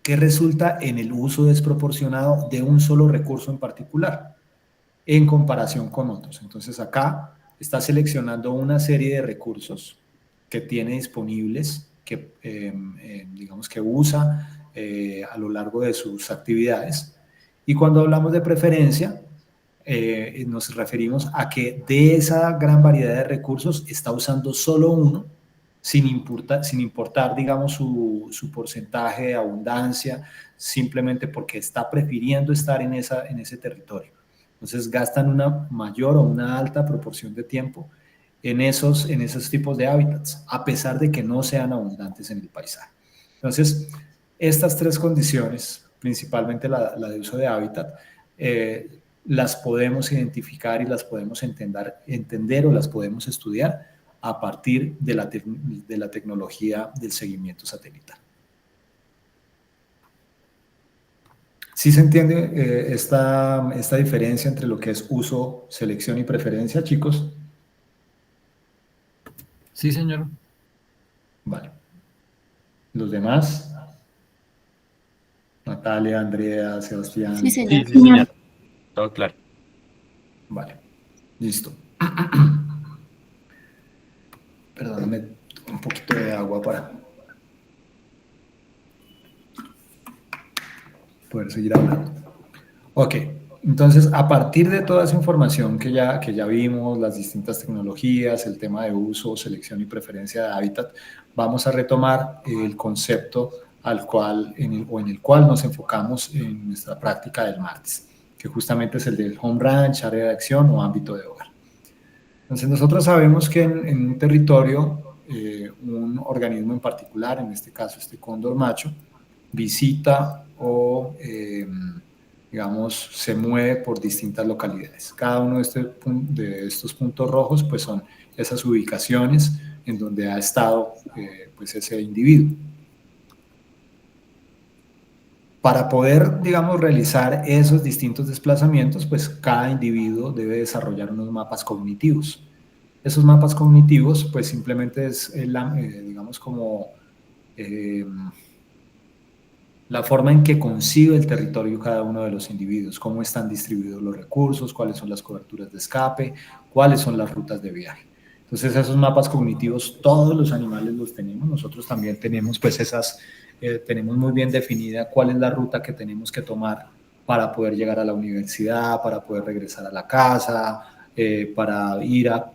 que resulta en el uso desproporcionado de un solo recurso en particular. en comparación con otros. Entonces acá está seleccionando una serie de recursos que tiene disponibles, que digamos que usa a lo largo de sus actividades. Y cuando hablamos de preferencia, nos referimos a que de esa gran variedad de recursos está usando solo uno, sin importar digamos, su porcentaje de abundancia, simplemente porque está prefiriendo estar en ese territorio. Entonces gastan una mayor o una alta proporción de tiempo en esos tipos de hábitats, a pesar de que no sean abundantes en el paisaje. Entonces, estas tres condiciones, principalmente la de uso de hábitat, las podemos identificar y las podemos entender o las podemos estudiar a partir de la tecnología del seguimiento satelital. ¿Sí se entiende esta diferencia entre lo que es uso, selección y preferencia, chicos? Sí, señor. Vale. ¿Los demás? Natalia, Andrea, Sebastián. Sí, señor. Sí, sí, señor. Todo claro. Vale, listo. Perdóname un poquito de agua para poder seguir hablando. Ok, entonces a partir de toda esa información que ya vimos, las distintas tecnologías, el tema de uso, selección y preferencia de hábitat, vamos a retomar el concepto en el cual nos enfocamos en nuestra práctica del martes, que justamente es el del home ranch, área de acción o ámbito de hogar. Entonces nosotros sabemos que en un territorio, un organismo en particular, en este caso este cóndor macho, visita o digamos, se mueve por distintas localidades. Cada uno de estos puntos rojos pues son esas ubicaciones en donde ha estado pues ese individuo. Para poder, digamos, realizar esos distintos desplazamientos, pues cada individuo debe desarrollar unos mapas cognitivos. Esos mapas cognitivos pues simplemente es, digamos, como la forma en que concibe el territorio cada uno de los individuos, cómo están distribuidos los recursos, cuáles son las coberturas de escape, cuáles son las rutas de viaje. Entonces esos mapas cognitivos todos los animales los tenemos, nosotros también tenemos pues tenemos muy bien definida cuál es la ruta que tenemos que tomar para poder llegar a la universidad, para poder regresar a la casa, para ir a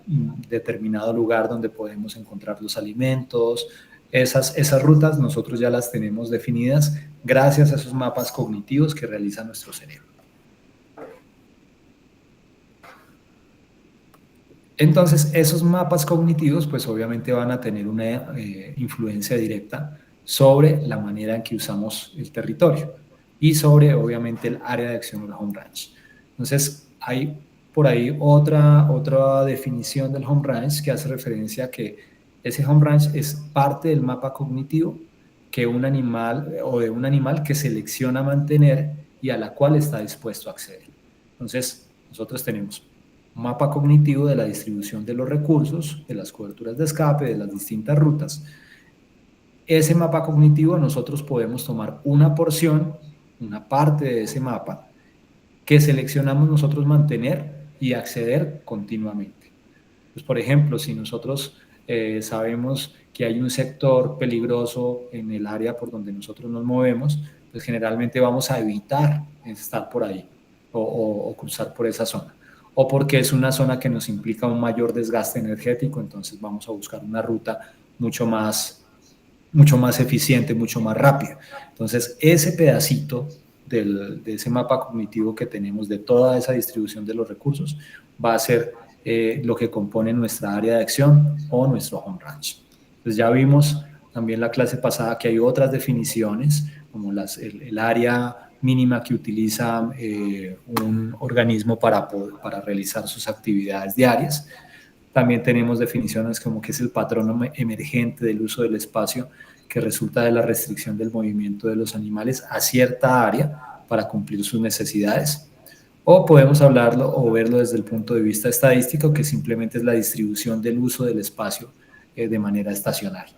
determinado lugar donde podemos encontrar los alimentos. Esas rutas nosotros ya las tenemos definidas gracias a esos mapas cognitivos que realiza nuestro cerebro. Entonces, esos mapas cognitivos, pues obviamente van a tener una influencia directa sobre la manera en que usamos el territorio y sobre, obviamente, el área de acción del home ranch. Entonces, hay por ahí otra definición del home ranch que hace referencia a que ese home ranch es parte del mapa cognitivo que un animal o de un animal que selecciona mantener y a la cual está dispuesto a acceder. Entonces, nosotros tenemos un mapa cognitivo de la distribución de los recursos, de las coberturas de escape, de las distintas rutas. Ese mapa cognitivo nosotros podemos tomar una porción, una parte de ese mapa que seleccionamos nosotros mantener y acceder continuamente. Pues, por ejemplo, si nosotros sabemos que hay un sector peligroso en el área por donde nosotros nos movemos, pues generalmente vamos a evitar estar por ahí o cruzar por esa zona. O porque es una zona que nos implica un mayor desgaste energético, entonces vamos a buscar una ruta mucho más eficiente, mucho más rápida. Entonces, ese pedacito de ese mapa cognitivo que tenemos de toda esa distribución de los recursos va a ser lo que compone nuestra área de acción o nuestro home ranch. Entonces ya vimos también la clase pasada que hay otras definiciones como el área mínima que utiliza un organismo para realizar sus actividades diarias. También tenemos definiciones como que es el patrón emergente del uso del espacio que resulta de la restricción del movimiento de los animales a cierta área para cumplir sus necesidades. O podemos hablarlo o verlo desde el punto de vista estadístico, que simplemente es la distribución del uso del espacio de manera estacionaria.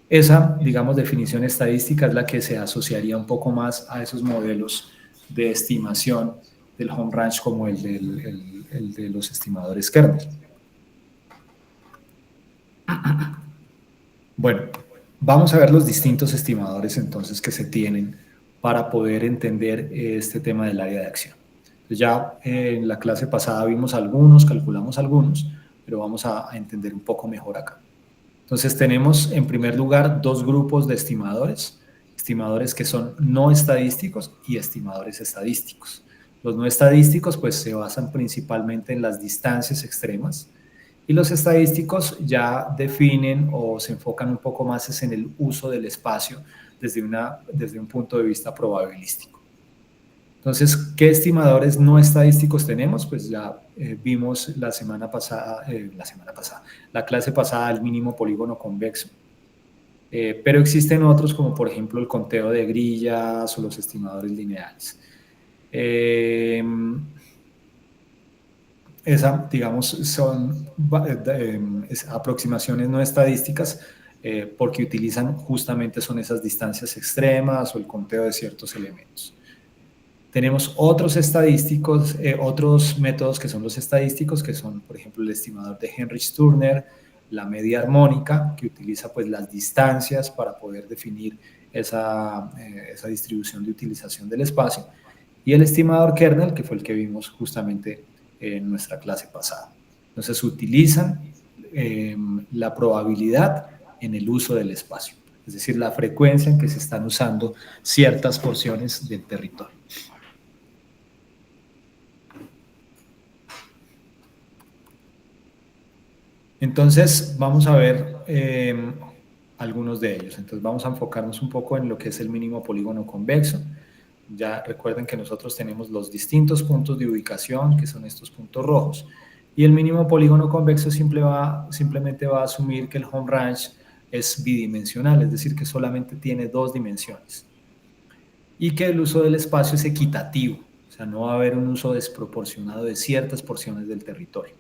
Esa, digamos, definición estadística es la que se asociaría un poco más a esos modelos de estimación del home range como el de los estimadores kernel. Bueno, vamos a ver los distintos estimadores entonces que se tienen para poder entender este tema del área de acción. Entonces ya en la clase pasada vimos algunos, calculamos algunos, pero vamos a entender un poco mejor acá. Entonces tenemos en primer lugar dos grupos de estimadores, estimadores que son no estadísticos y estimadores estadísticos. Los no estadísticos pues se basan principalmente en las distancias extremas y los estadísticos ya definen o se enfocan un poco más en el uso del espacio desde un punto de vista probabilístico. Entonces, ¿qué estimadores no estadísticos tenemos? Pues ya vimos la clase pasada el mínimo polígono convexo. Pero existen otros como por ejemplo el conteo de grillas o los estimadores lineales. Digamos, son aproximaciones no estadísticas porque utilizan justamente son esas distancias extremas o el conteo de ciertos elementos. Tenemos otros estadísticos, otros métodos que son los estadísticos, que son, por ejemplo, el estimador de Heinrich-Turner, la media armónica, que utiliza pues las distancias para poder definir esa distribución de utilización del espacio, y el estimador kernel, que fue el que vimos justamente en nuestra clase pasada. Entonces, utilizan la probabilidad en el uso del espacio, es decir, la frecuencia en que se están usando ciertas porciones del territorio. Entonces, vamos a ver algunos de ellos. Entonces, vamos a enfocarnos un poco en lo que es el mínimo polígono convexo. Ya recuerden que nosotros tenemos los distintos puntos de ubicación, que son estos puntos rojos, y el mínimo polígono convexo simplemente va a asumir que el home range es bidimensional, es decir, que solamente tiene dos dimensiones, y que el uso del espacio es equitativo, o sea, no va a haber un uso desproporcionado de ciertas porciones del territorio.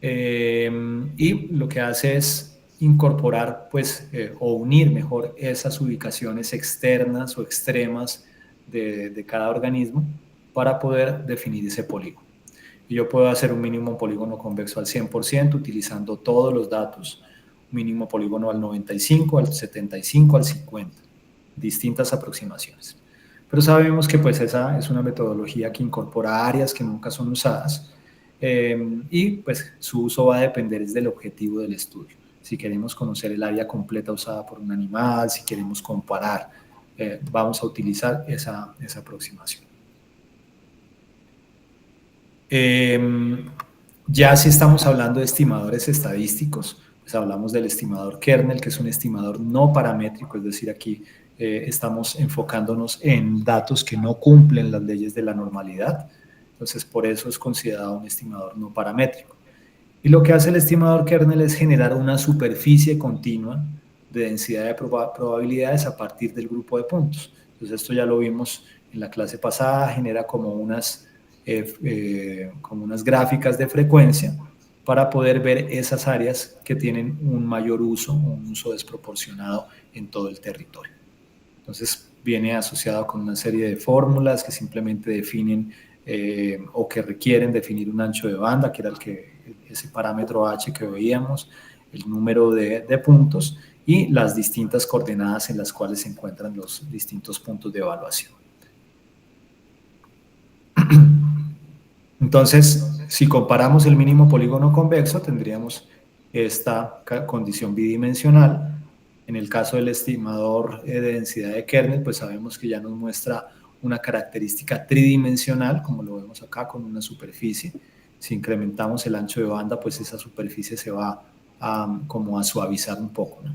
Y lo que hace es incorporar pues, o unir mejor esas ubicaciones externas o extremas de cada organismo para poder definir ese polígono. Y yo puedo hacer un mínimo polígono convexo al 100% utilizando todos los datos, mínimo polígono al 95, al 75, al 50, distintas aproximaciones. Pero sabemos que pues esa es una metodología que incorpora áreas que nunca son usadas, y pues su uso va a depender del objetivo del estudio. Si queremos conocer el área completa usada por un animal, si queremos comparar, vamos a utilizar esa aproximación. Ya si estamos hablando de estimadores estadísticos, pues hablamos del estimador kernel, que es un estimador no paramétrico, es decir, aquí estamos enfocándonos en datos que no cumplen las leyes de la normalidad. Entonces, por eso es considerado un estimador no paramétrico. Y lo que hace el estimador kernel es generar una superficie continua de densidad de probabilidades a partir del grupo de puntos. Entonces, esto ya lo vimos en la clase pasada, genera como unas gráficas de frecuencia para poder ver esas áreas que tienen un mayor uso, un uso desproporcionado en todo el territorio. Entonces, viene asociado con una serie de fórmulas que simplemente definen o que requieren definir un ancho de banda, que era ese parámetro H que veíamos, el número de puntos y las distintas coordenadas en las cuales se encuentran los distintos puntos de evaluación. Entonces, si comparamos el mínimo polígono convexo, tendríamos esta condición bidimensional. En el caso del estimador de densidad de kernel, pues sabemos que ya nos muestra una característica tridimensional, como lo vemos acá, con una superficie. Si incrementamos el ancho de banda, pues esa superficie se va como a suavizar un poco, ¿no?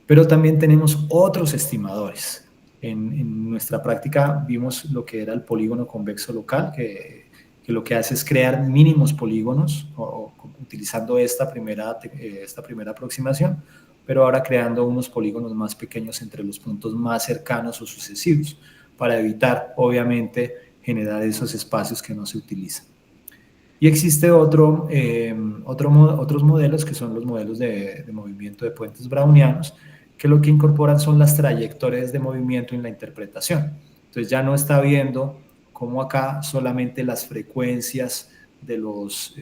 Pero también tenemos otros estimadores. En nuestra práctica vimos lo que era el polígono convexo local, que lo que hace es crear mínimos polígonos, utilizando esta primera aproximación, pero ahora creando unos polígonos más pequeños entre los puntos más cercanos o sucesivos, para evitar, obviamente, generar esos espacios que no se utilizan. Y existe otros modelos, que son los modelos de movimiento de puentes brownianos, que lo que incorporan son las trayectorias de movimiento en la interpretación. Entonces ya no está viendo como acá solamente las frecuencias de los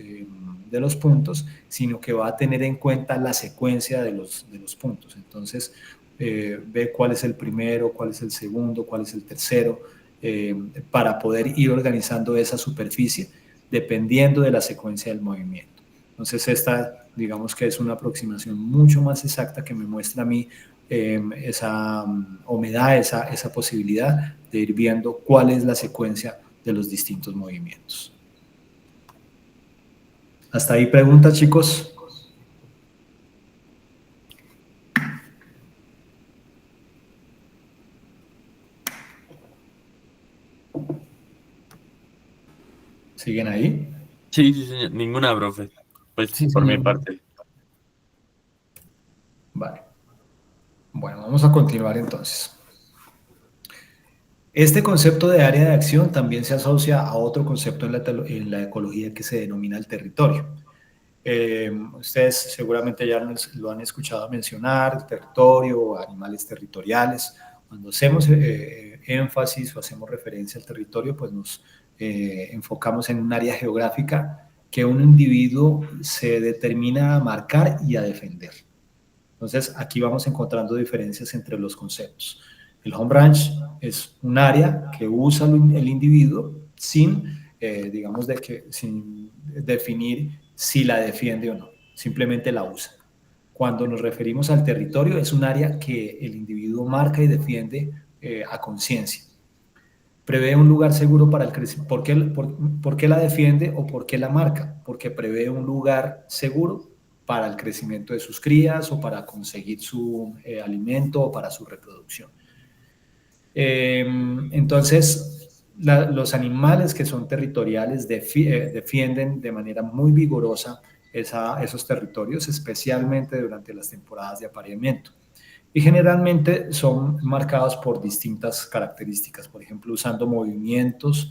puntos, sino que va a tener en cuenta la secuencia de los puntos. Entonces, ve cuál es el primero, cuál es el segundo, cuál es el tercero, para poder ir organizando esa superficie dependiendo de la secuencia del movimiento. Entonces, esta, digamos que es una aproximación mucho más exacta que me muestra a mí o me da esa posibilidad de ir viendo cuál es la secuencia de los distintos movimientos. ¿Hasta ahí preguntas, chicos? ¿Siguen ahí? Sí, sí, señor. Ninguna, profe. Pues Sí, por mi señor. parte. Vale. Bueno, vamos a continuar entonces. Este concepto de área de acción también se asocia a otro concepto en la ecología que se denomina el territorio. Ustedes seguramente ya lo han escuchado mencionar, el territorio, animales territoriales. Cuando hacemos énfasis o hacemos referencia al territorio, pues nos enfocamos en un área geográfica que un individuo se determina a marcar y a defender. Entonces, aquí vamos encontrando diferencias entre los conceptos. El home range es un área que usa el individuo sin, sin definir si la defiende o no, simplemente la usa. Cuando nos referimos al territorio, es un área que el individuo marca y defiende a conciencia. Prevé un lugar seguro para el crecimiento. ¿Por qué la defiende o por qué la marca? Porque prevé un lugar seguro para el crecimiento de sus crías o para conseguir su alimento o para su reproducción. Entonces, los animales que son territoriales defienden de manera muy vigorosa esos territorios, especialmente durante las temporadas de apareamiento. Y generalmente son marcados por distintas características, por ejemplo, usando movimientos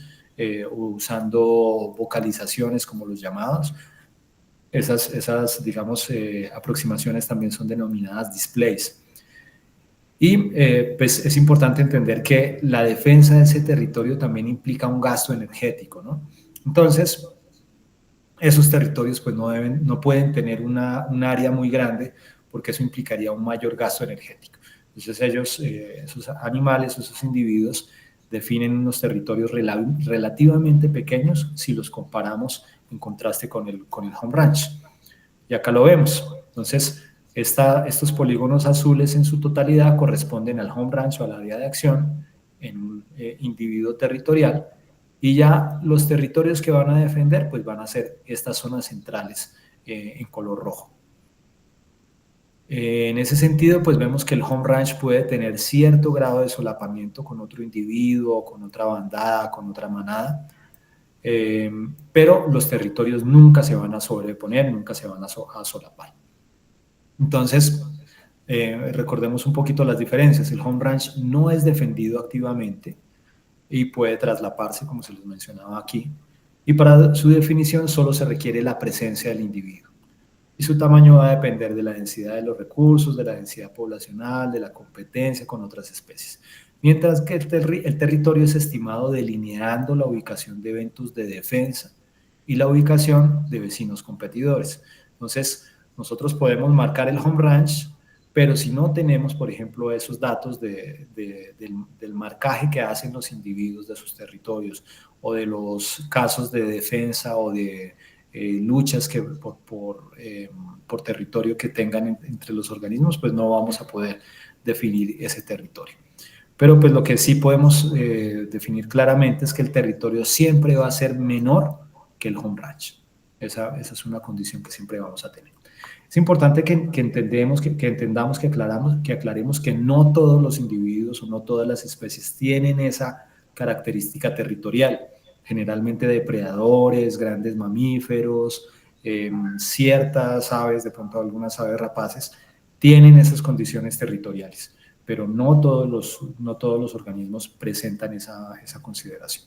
o usando vocalizaciones como los llamados. Esas digamos, aproximaciones también son denominadas displays. Y pues es importante entender que la defensa de ese territorio también implica un gasto energético, ¿no? Entonces, esos territorios pues no pueden tener un área muy grande porque eso implicaría un mayor gasto energético. Entonces esos animales, esos individuos definen unos territorios relativamente pequeños si los comparamos en contraste con el home range. Y acá lo vemos. Entonces, estos polígonos azules en su totalidad corresponden al home range o al área de acción en un individuo territorial, y ya los territorios que van a defender pues van a ser estas zonas centrales en color rojo. En ese sentido, pues vemos que el home range puede tener cierto grado de solapamiento con otro individuo, con otra bandada, con otra manada, pero los territorios nunca se van a sobreponer, nunca se van a solapar. Entonces, recordemos un poquito las diferencias. El home range no es defendido activamente y puede traslaparse, como se les mencionaba aquí, y para su definición solo se requiere la presencia del individuo. Y su tamaño va a depender de la densidad de los recursos, de la densidad poblacional, de la competencia con otras especies. Mientras que el territorio es estimado delineando la ubicación de eventos de defensa y la ubicación de vecinos competidores. Entonces, nosotros podemos marcar el home range, pero si no tenemos, por ejemplo, esos datos del marcaje que hacen los individuos de sus territorios o de los casos de defensa o de luchas que por territorio que tengan entre los organismos, pues no vamos a poder definir ese territorio. Pero pues lo que sí podemos definir claramente es que el territorio siempre va a ser menor que el home range. Esa es una condición que siempre vamos a tener. Es importante que entendamos, que aclaremos que no todos los individuos o no todas las especies tienen esa característica territorial. Generalmente depredadores, grandes mamíferos, ciertas aves, de pronto algunas aves rapaces, tienen esas condiciones territoriales, pero no todos los organismos presentan esa consideración.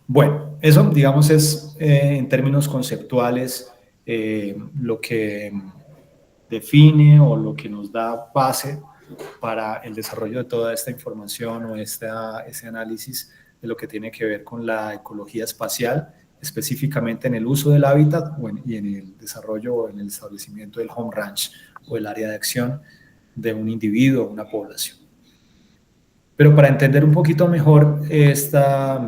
Bueno, eso, digamos, es en términos conceptuales lo que define o lo que nos da base para el desarrollo de toda esta información o ese análisis de lo que tiene que ver con la ecología espacial, específicamente en el uso del hábitat y en el desarrollo o en el establecimiento del home ranch o el área de acción de un individuo o una población. Pero para entender un poquito mejor esta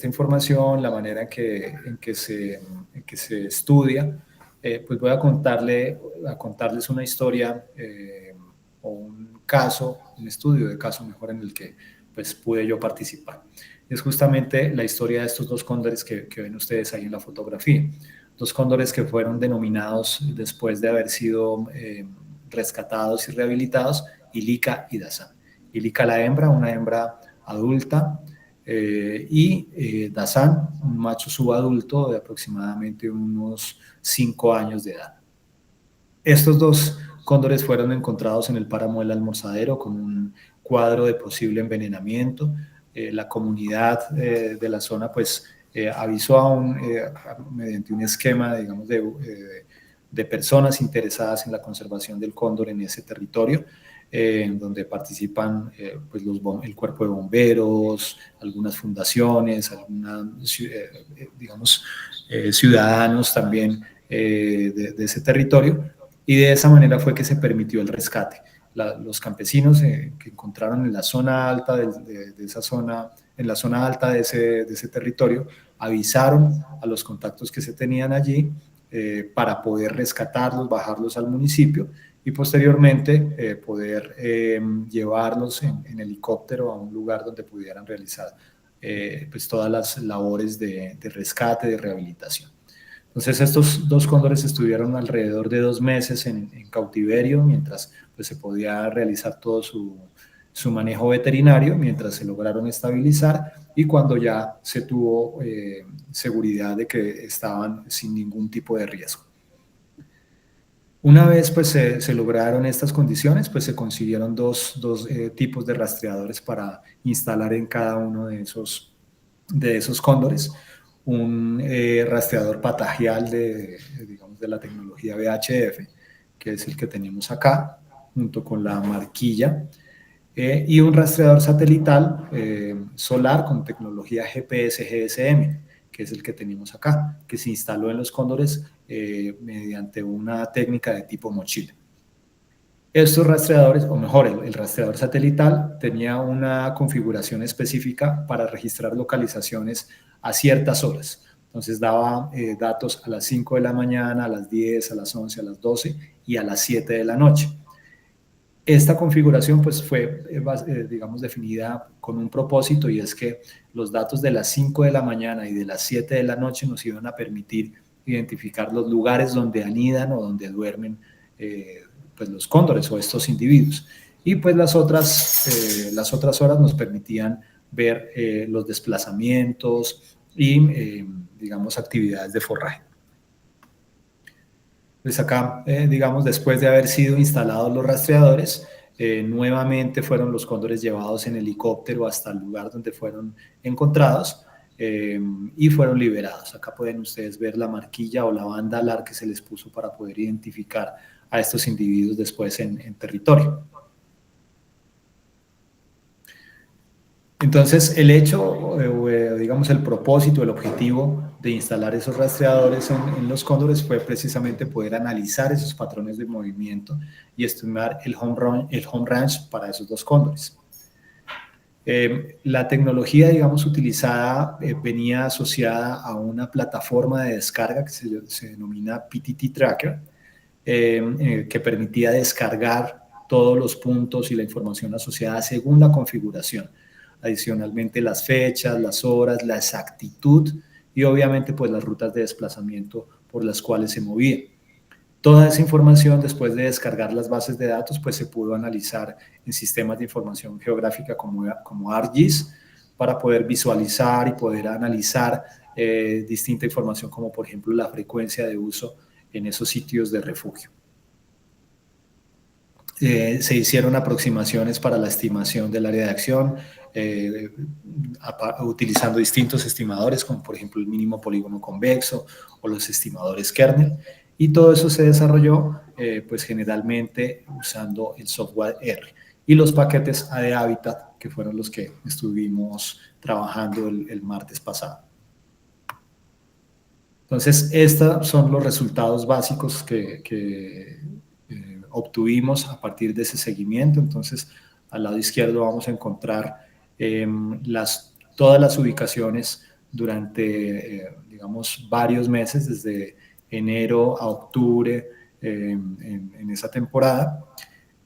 información, la manera en que se estudia, pues voy a contarles una historia o un caso, un estudio de caso mejor en el que pues pude yo participar. Es justamente la historia de estos dos cóndores que ven ustedes ahí en la fotografía. Dos cóndores que fueron denominados después de haber sido rescatados y rehabilitados, Ilika y Dasan. Ilika la hembra, una hembra adulta, y Dasan, un macho subadulto de aproximadamente unos 5 años de edad. Estos dos cóndores fueron encontrados en el páramo del Almorzadero con un cuadro de posible envenenamiento. La comunidad de la zona pues avisó mediante un esquema, digamos, de personas interesadas en la conservación del cóndor en ese territorio, donde participan pues el cuerpo de bomberos, algunas fundaciones, ciudadanos también de ese territorio, y de esa manera fue que se permitió el rescate. Los campesinos que encontraron en la zona alta de esa zona, en la zona alta de ese territorio, avisaron a los contactos que se tenían allí para poder rescatarlos, bajarlos al municipio y posteriormente poder llevarlos en helicóptero a un lugar donde pudieran realizar pues todas las labores de rescate, de rehabilitación. Entonces estos dos cóndores estuvieron alrededor de 2 meses en cautiverio mientras pues, se podía realizar todo su manejo veterinario, mientras se lograron estabilizar y cuando ya se tuvo seguridad de que estaban sin ningún tipo de riesgo. Una vez pues, se lograron estas condiciones, pues se consiguieron dos tipos de rastreadores para instalar en cada uno de esos cóndores. Un rastreador patagial de la tecnología VHF, que es el que tenemos acá, junto con la marquilla, y un rastreador satelital solar con tecnología GPS-GSM, que es el que tenemos acá, que se instaló en los cóndores mediante una técnica de tipo mochila. Estos rastreadores, o mejor, el rastreador satelital tenía una configuración específica para registrar localizaciones a ciertas horas. Entonces daba datos a las 5 de la mañana, a las 10, a las 11, a las 12 y a las 7 de la noche. Esta configuración pues, fue definida con un propósito, y es que los datos de las 5 de la mañana y de las 7 de la noche nos iban a permitir identificar los lugares donde anidan o donde duermen pues los cóndores o estos individuos. Y pues las otras horas nos permitían ver los desplazamientos y, actividades de forraje. Pues acá, después de haber sido instalados los rastreadores, nuevamente fueron los cóndores llevados en helicóptero hasta el lugar donde fueron encontrados y fueron liberados. Acá pueden ustedes ver la marquilla o la banda alar que se les puso para poder identificar a estos individuos después en territorio. Entonces, el hecho, el propósito, el objetivo de instalar esos rastreadores en los cóndores fue precisamente poder analizar esos patrones de movimiento y estimar el home range para esos dos cóndores. La tecnología, utilizada venía asociada a una plataforma de descarga que se denomina PTT Tracker, que permitía descargar todos los puntos y la información asociada según la configuración. Adicionalmente las fechas, las horas, la exactitud y obviamente pues las rutas de desplazamiento por las cuales se movía. Toda esa información, después de descargar las bases de datos, pues se pudo analizar en sistemas de información geográfica como ArcGIS para poder visualizar y poder analizar distinta información como por ejemplo la frecuencia de uso en esos sitios de refugio. Se hicieron aproximaciones para la estimación del área de acción, utilizando distintos estimadores, como por ejemplo el mínimo polígono convexo o los estimadores kernel, y todo eso se desarrolló pues generalmente usando el software R, y los paquetes de hábitat, que fueron los que estuvimos trabajando el martes pasado. Entonces, estos son los resultados básicos que obtuvimos a partir de ese seguimiento. Entonces, al lado izquierdo vamos a encontrar todas las ubicaciones durante, digamos, varios meses, desde enero a octubre en esa temporada.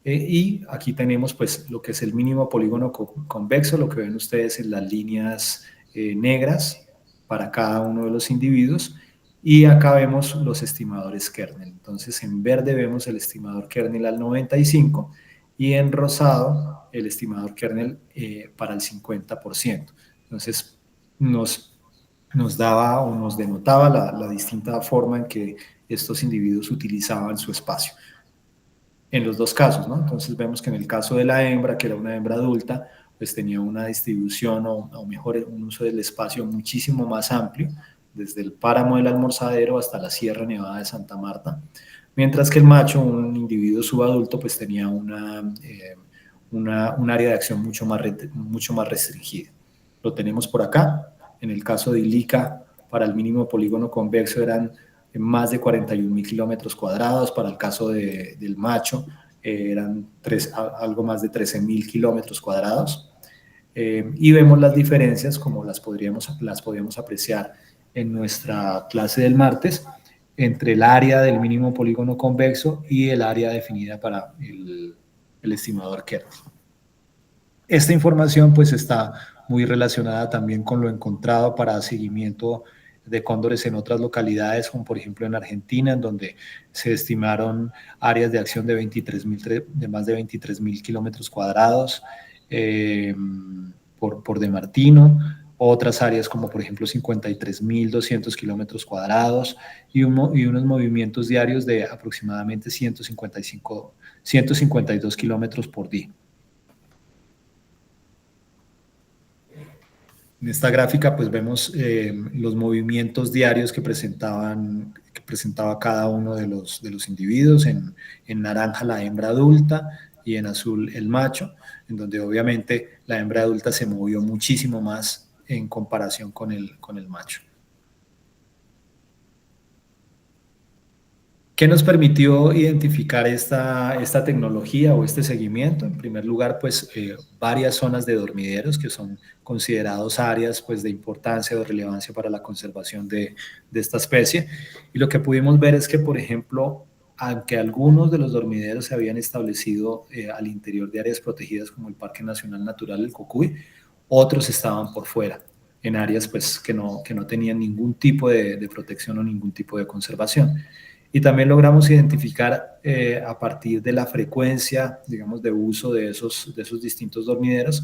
Y aquí tenemos pues lo que es el mínimo polígono convexo, lo que ven ustedes en las líneas negras para cada uno de los individuos, y acá vemos los estimadores kernel. Entonces en verde vemos el estimador kernel al 95 y en rosado el estimador kernel para el 50%. Entonces nos daba o nos denotaba la distinta forma en que estos individuos utilizaban su espacio. En los dos casos, ¿no? Entonces vemos que en el caso de la hembra, que era una hembra adulta, pues tenía una distribución o mejor un uso del espacio muchísimo más amplio, desde el páramo del Almorzadero hasta la Sierra Nevada de Santa Marta, mientras que el macho, un individuo subadulto, pues tenía un área de acción mucho más restringida. Lo tenemos por acá. En el caso de Ilica, para el mínimo polígono convexo eran más de 41.000 kilómetros cuadrados. Para el caso del macho eran algo más de 13.000 kilómetros cuadrados. Y vemos las diferencias como las podríamos apreciar en nuestra clase del martes entre el área del mínimo polígono convexo y el área definida para el estimador kernel. Esta información pues está muy relacionada también con lo encontrado para seguimiento de cóndores en otras localidades, como por ejemplo en Argentina, en donde se estimaron áreas de acción de más de 23.000 kilómetros cuadrados por De Martino, otras áreas como por ejemplo 53.200 kilómetros cuadrados y unos movimientos diarios de aproximadamente 152 kilómetros por día. En esta gráfica pues vemos los movimientos diarios que presentaba cada uno de los individuos, en naranja la hembra adulta y en azul el macho, en donde obviamente la hembra adulta se movió muchísimo más en comparación con el macho. ¿Qué nos permitió identificar esta tecnología o este seguimiento? En primer lugar, pues varias zonas de dormideros que son considerados áreas pues, de importancia o relevancia para la conservación de esta especie. Y lo que pudimos ver es que, por ejemplo, aunque algunos de los dormideros se habían establecido al interior de áreas protegidas como el Parque Nacional Natural del Cocuy, otros estaban por fuera, en áreas pues, que no tenían ningún tipo de protección o ningún tipo de conservación. Y también logramos identificar a partir de la frecuencia, digamos, de uso de esos distintos dormideros,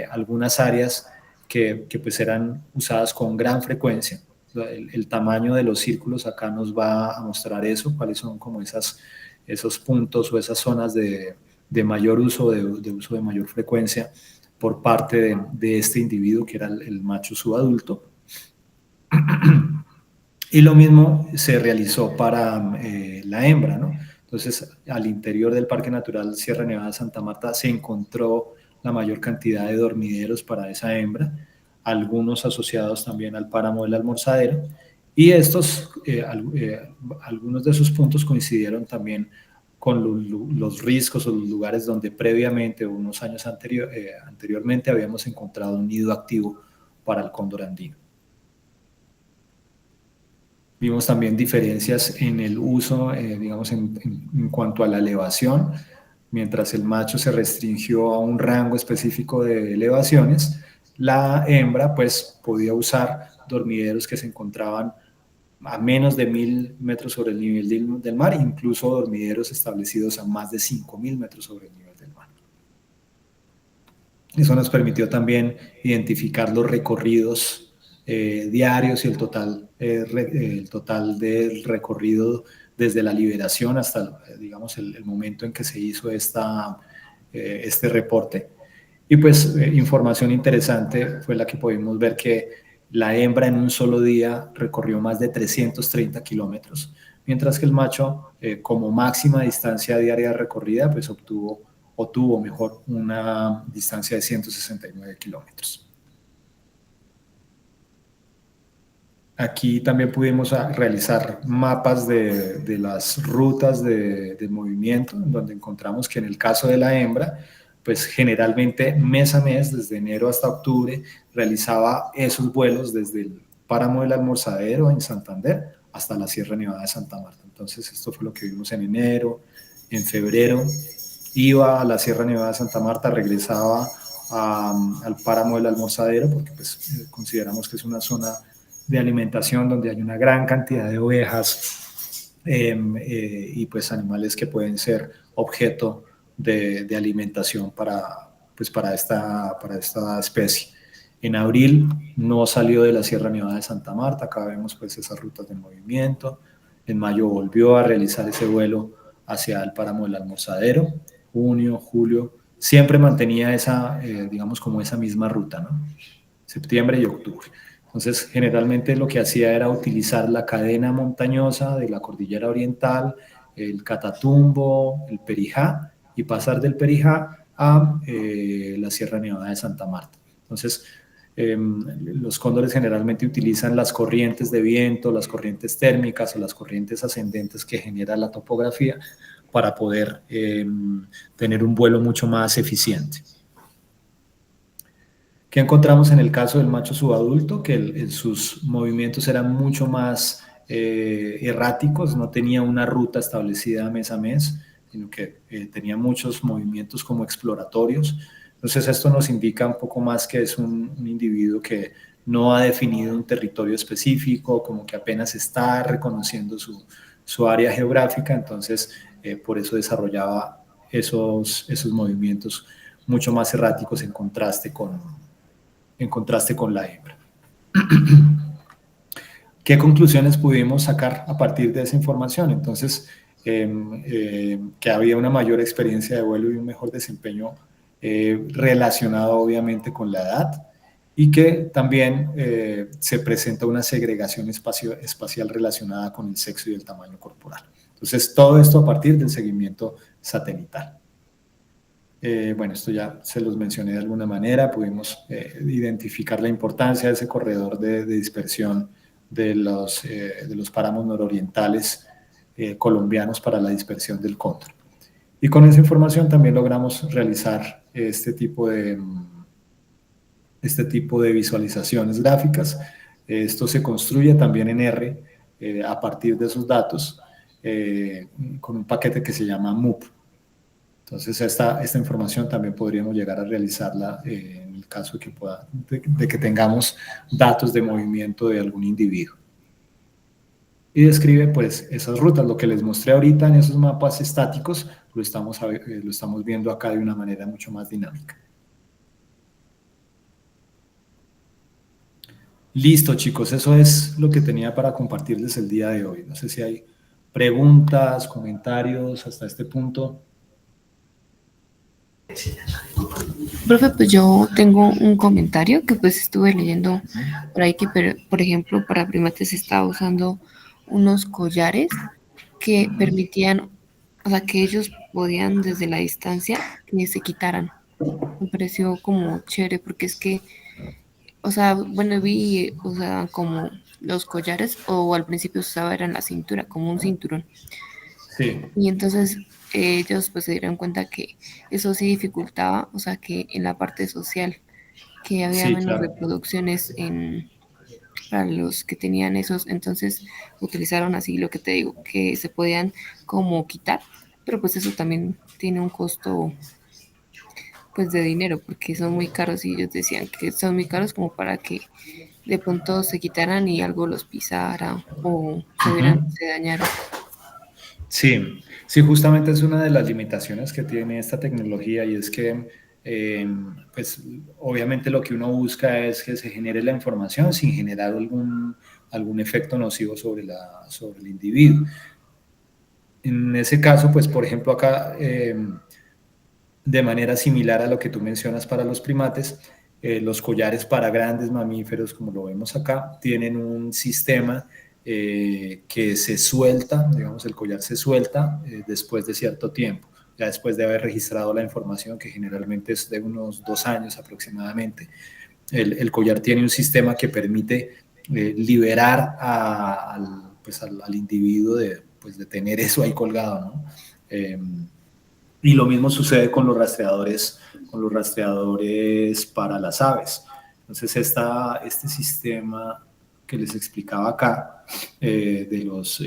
algunas áreas que pues eran usadas con gran frecuencia. El tamaño de los círculos acá nos va a mostrar eso, cuáles son como esos puntos o esas zonas de mayor uso, de uso de mayor frecuencia por parte de este individuo que era el macho subadulto. Y lo mismo se realizó para la hembra, ¿no? Entonces, al interior del Parque Natural Sierra Nevada de Santa Marta se encontró la mayor cantidad de dormideros para esa hembra, algunos asociados también al páramo del Almorzadero, y algunos de esos puntos coincidieron también con los riscos o los lugares donde previamente, unos años anteriormente, habíamos encontrado un nido activo para el cóndor andino. Vimos también diferencias en el uso, digamos, en cuanto a la elevación. Mientras el macho se restringió a un rango específico de elevaciones, la hembra pues podía usar dormideros que se encontraban a menos de 1.000 metros sobre el nivel del mar, incluso dormideros establecidos a más de 5.000 metros sobre el nivel del mar. Eso nos permitió también identificar los recorridos diarios y el total del recorrido desde la liberación hasta, digamos, el momento en que se hizo este reporte. Y pues información interesante fue la que pudimos ver que la hembra en un solo día recorrió más de 330 kilómetros, mientras que el macho, como máxima distancia diaria recorrida, pues obtuvo o tuvo mejor una distancia de 169 kilómetros. Aquí también pudimos realizar mapas de las rutas de movimiento, en donde encontramos que en el caso de la hembra, pues generalmente mes a mes, desde enero hasta octubre, realizaba esos vuelos desde el páramo del Almorzadero en Santander hasta la Sierra Nevada de Santa Marta. Entonces esto fue lo que vimos en enero, en febrero, iba a la Sierra Nevada de Santa Marta, regresaba al páramo del Almorzadero, porque pues consideramos que es una zona de alimentación donde hay una gran cantidad de ovejas y pues animales que pueden ser objeto de alimentación para esta especie. En abril no salió de la Sierra Nevada de Santa Marta, acá vemos pues esas rutas de movimiento. En mayo volvió a realizar ese vuelo hacia el páramo del Almorzadero, junio, julio, siempre mantenía esa, digamos, como esa misma ruta, ¿no? Septiembre y octubre. Entonces, generalmente lo que hacía era utilizar la cadena montañosa de la Cordillera Oriental, el Catatumbo, el Perijá, y pasar del Perijá a la Sierra Nevada de Santa Marta. Entonces, los cóndores generalmente utilizan las corrientes de viento, las corrientes térmicas o las corrientes ascendentes que genera la topografía para poder tener un vuelo mucho más eficiente. ¿Qué encontramos en el caso del macho subadulto? Que sus movimientos eran mucho más erráticos, no tenía una ruta establecida mes a mes, sino que tenía muchos movimientos como exploratorios. Entonces esto nos indica un poco más que es un individuo que no ha definido un territorio específico, como que apenas está reconociendo su área geográfica, entonces por eso desarrollaba esos movimientos mucho más erráticos en contraste con la hembra. ¿Qué conclusiones pudimos sacar a partir de esa información? Entonces, que había una mayor experiencia de vuelo y un mejor desempeño relacionado obviamente con la edad, y que también se presenta una segregación espacial relacionada con el sexo y el tamaño corporal. Entonces, todo esto a partir del seguimiento satelital. Bueno, esto ya se los mencioné de alguna manera, pudimos identificar la importancia de ese corredor de dispersión de los páramos nororientales colombianos para la dispersión del cóndor. Y con esa información también logramos realizar este tipo de visualizaciones gráficas. Esto se construye también en R a partir de esos datos con un paquete que se llama MUP. Entonces, esta información también podríamos llegar a realizarla en el caso de que tengamos datos de movimiento de algún individuo. Y describe pues esas rutas. Lo que les mostré ahorita en esos mapas estáticos lo estamos viendo acá de una manera mucho más dinámica. Listo, chicos, eso es lo que tenía para compartirles el día de hoy. No sé si hay preguntas, comentarios hasta este punto. Profe, pues yo tengo un comentario que pues estuve leyendo por ahí que, por ejemplo, para primates se estaba usando unos collares que permitían, o sea, que ellos podían desde la distancia que se quitaran. Me pareció como chévere porque es que, o sea, bueno, vi, o sea, como los collares o al principio se usaba en la cintura, como un cinturón. Sí. Y entonces ellos pues se dieron cuenta que eso sí dificultaba, o sea, que en la parte social, que había Sí, menos claro. reproducciones para los que tenían esos, entonces utilizaron así lo que te digo, que se podían como quitar, pero pues eso también tiene un costo pues de dinero, porque son muy caros y ellos decían que son muy caros como para que de pronto se quitaran y algo los pisara o se dañaran. Sí, sí, justamente es una de las limitaciones que tiene esta tecnología y es que, pues, obviamente lo que uno busca es que se genere la información sin generar algún efecto nocivo sobre el individuo. En ese caso, pues, por ejemplo, acá, de manera similar a lo que tú mencionas para los primates, los collares para grandes mamíferos, como lo vemos acá, tienen un sistema que se suelta, digamos, el collar se suelta después de cierto tiempo. ya después de haber registrado la información, que generalmente es de unos 2 años aproximadamente. El collar tiene un sistema que permite liberar al individuo de tener eso ahí colgado, ¿no? Y lo mismo sucede con los rastreadores para las aves. Entonces, este sistema que les explicaba acá, de los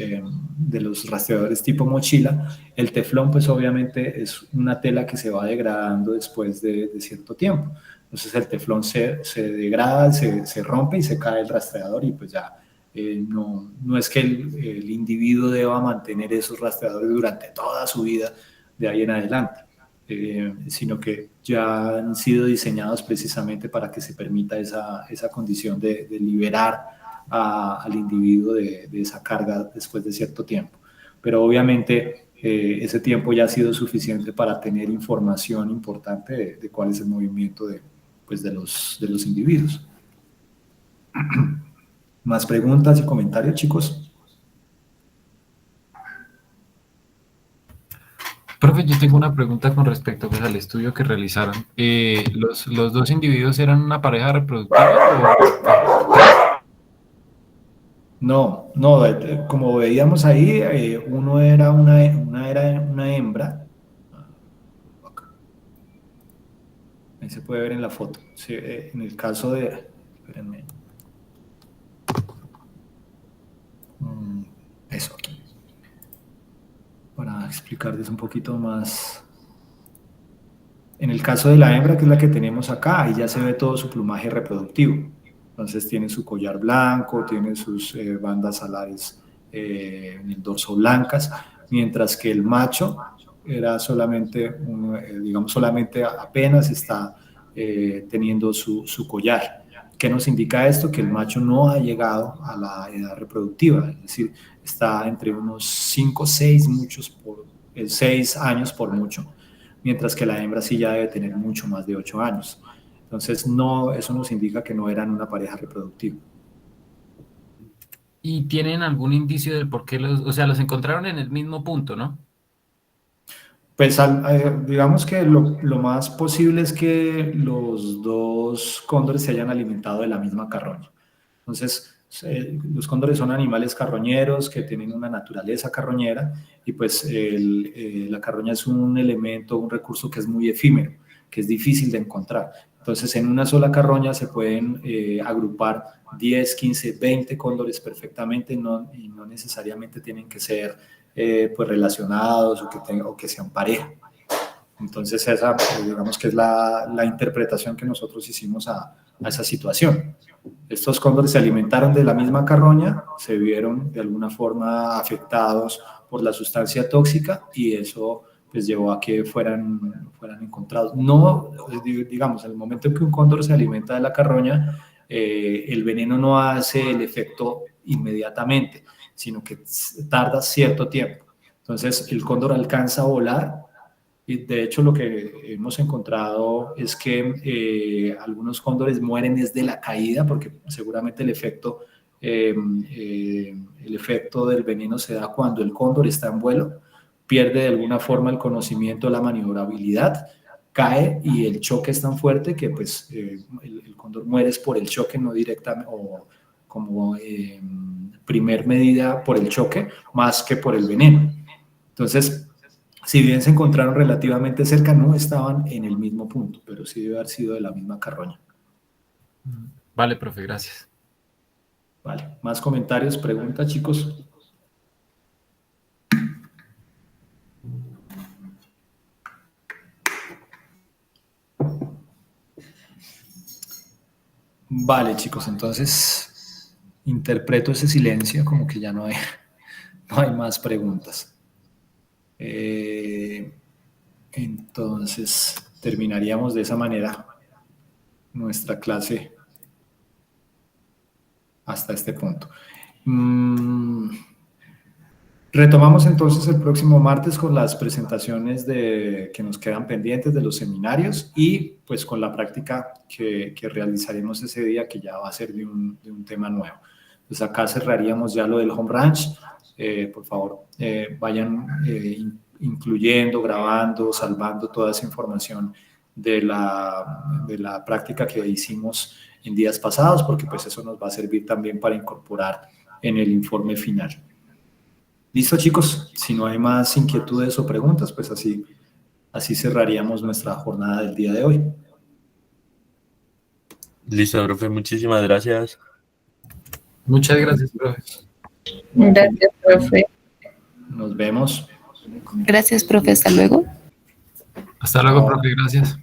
rastreadores tipo mochila, el teflón pues obviamente es una tela que se va degradando después de cierto tiempo. Entonces el teflón se degrada, se rompe y se cae el rastreador, y pues ya no es que el individuo deba mantener esos rastreadores durante toda su vida de ahí en adelante, sino que ya han sido diseñados precisamente para que se permita esa condición de liberar al individuo de esa carga después de cierto tiempo. Pero obviamente ese tiempo ya ha sido suficiente para tener información importante de cuál es el movimiento de los individuos. ¿Más preguntas y comentarios, chicos? Profe, yo tengo una pregunta con respecto pues, al estudio que realizaron. ¿Los dos individuos eran una pareja reproductiva o...? No, como veíamos ahí, uno era una hembra. Ahí se puede ver en la foto. Sí, en el caso de... Espérenme. Eso aquí. Para explicarles un poquito más. En el caso de la hembra, que es la que tenemos acá, ahí ya se ve todo su plumaje reproductivo. Entonces tiene su collar blanco, tiene sus bandas alares en el dorso blancas, mientras que el macho era solamente, solamente apenas está teniendo su collar. ¿Qué nos indica esto? Que el macho no ha llegado a la edad reproductiva, es decir, está entre unos 5, 6, 6 años por mucho, mientras que la hembra sí ya debe tener mucho más de 8 años. Entonces, eso nos indica que no eran una pareja reproductiva. ¿Y tienen algún indicio del por qué los encontraron en el mismo punto, ¿no? Pues digamos que lo más posible es que los dos cóndores se hayan alimentado de la misma carroña. Entonces, los cóndores son animales carroñeros que tienen una naturaleza carroñera, y pues la carroña es un elemento, un recurso que es muy efímero, que es difícil de encontrar. Entonces, en una sola carroña se pueden agrupar 10, 15, 20 cóndores perfectamente, y no necesariamente tienen que ser pues relacionados o que sean pareja. Entonces, esa digamos que es la interpretación que nosotros hicimos a esa situación. Estos cóndores se alimentaron de la misma carroña, se vieron de alguna forma afectados por la sustancia tóxica, y eso pues llevó a que fueran encontrados. No, digamos, en el momento en que un cóndor se alimenta de la carroña, el veneno no hace el efecto inmediatamente, sino que tarda cierto tiempo. Entonces, el cóndor alcanza a volar, y de hecho lo que hemos encontrado es que algunos cóndores mueren desde la caída, porque seguramente el efecto del veneno se da cuando el cóndor está en vuelo, pierde de alguna forma el conocimiento, la maniobrabilidad, cae, y el choque es tan fuerte que pues el cóndor muere por el choque, no directamente, o como primer medida por el choque, más que por el veneno. Entonces, si bien se encontraron relativamente cerca, no estaban en el mismo punto, pero sí debe haber sido de la misma carroña. Vale, profe, gracias. Vale, ¿más comentarios, preguntas, chicos? Vale, chicos, entonces interpreto ese silencio como que ya no hay más preguntas. Entonces, terminaríamos de esa manera nuestra clase hasta este punto. Retomamos entonces el próximo martes con las presentaciones que nos quedan pendientes de los seminarios, y pues con la práctica que realizaremos ese día, que ya va a ser de un tema nuevo. Pues acá cerraríamos ya lo del home ranch. Por favor, vayan incluyendo, grabando, salvando toda esa información de la práctica que hicimos en días pasados, porque pues eso nos va a servir también para incorporar en el informe final. Listo, chicos, si no hay más inquietudes o preguntas, pues así cerraríamos nuestra jornada del día de hoy. Listo, profe, muchísimas gracias. Muchas gracias, profe. Gracias, profe. Nos vemos. Gracias, profe. Hasta luego. Hasta luego, profe. Gracias.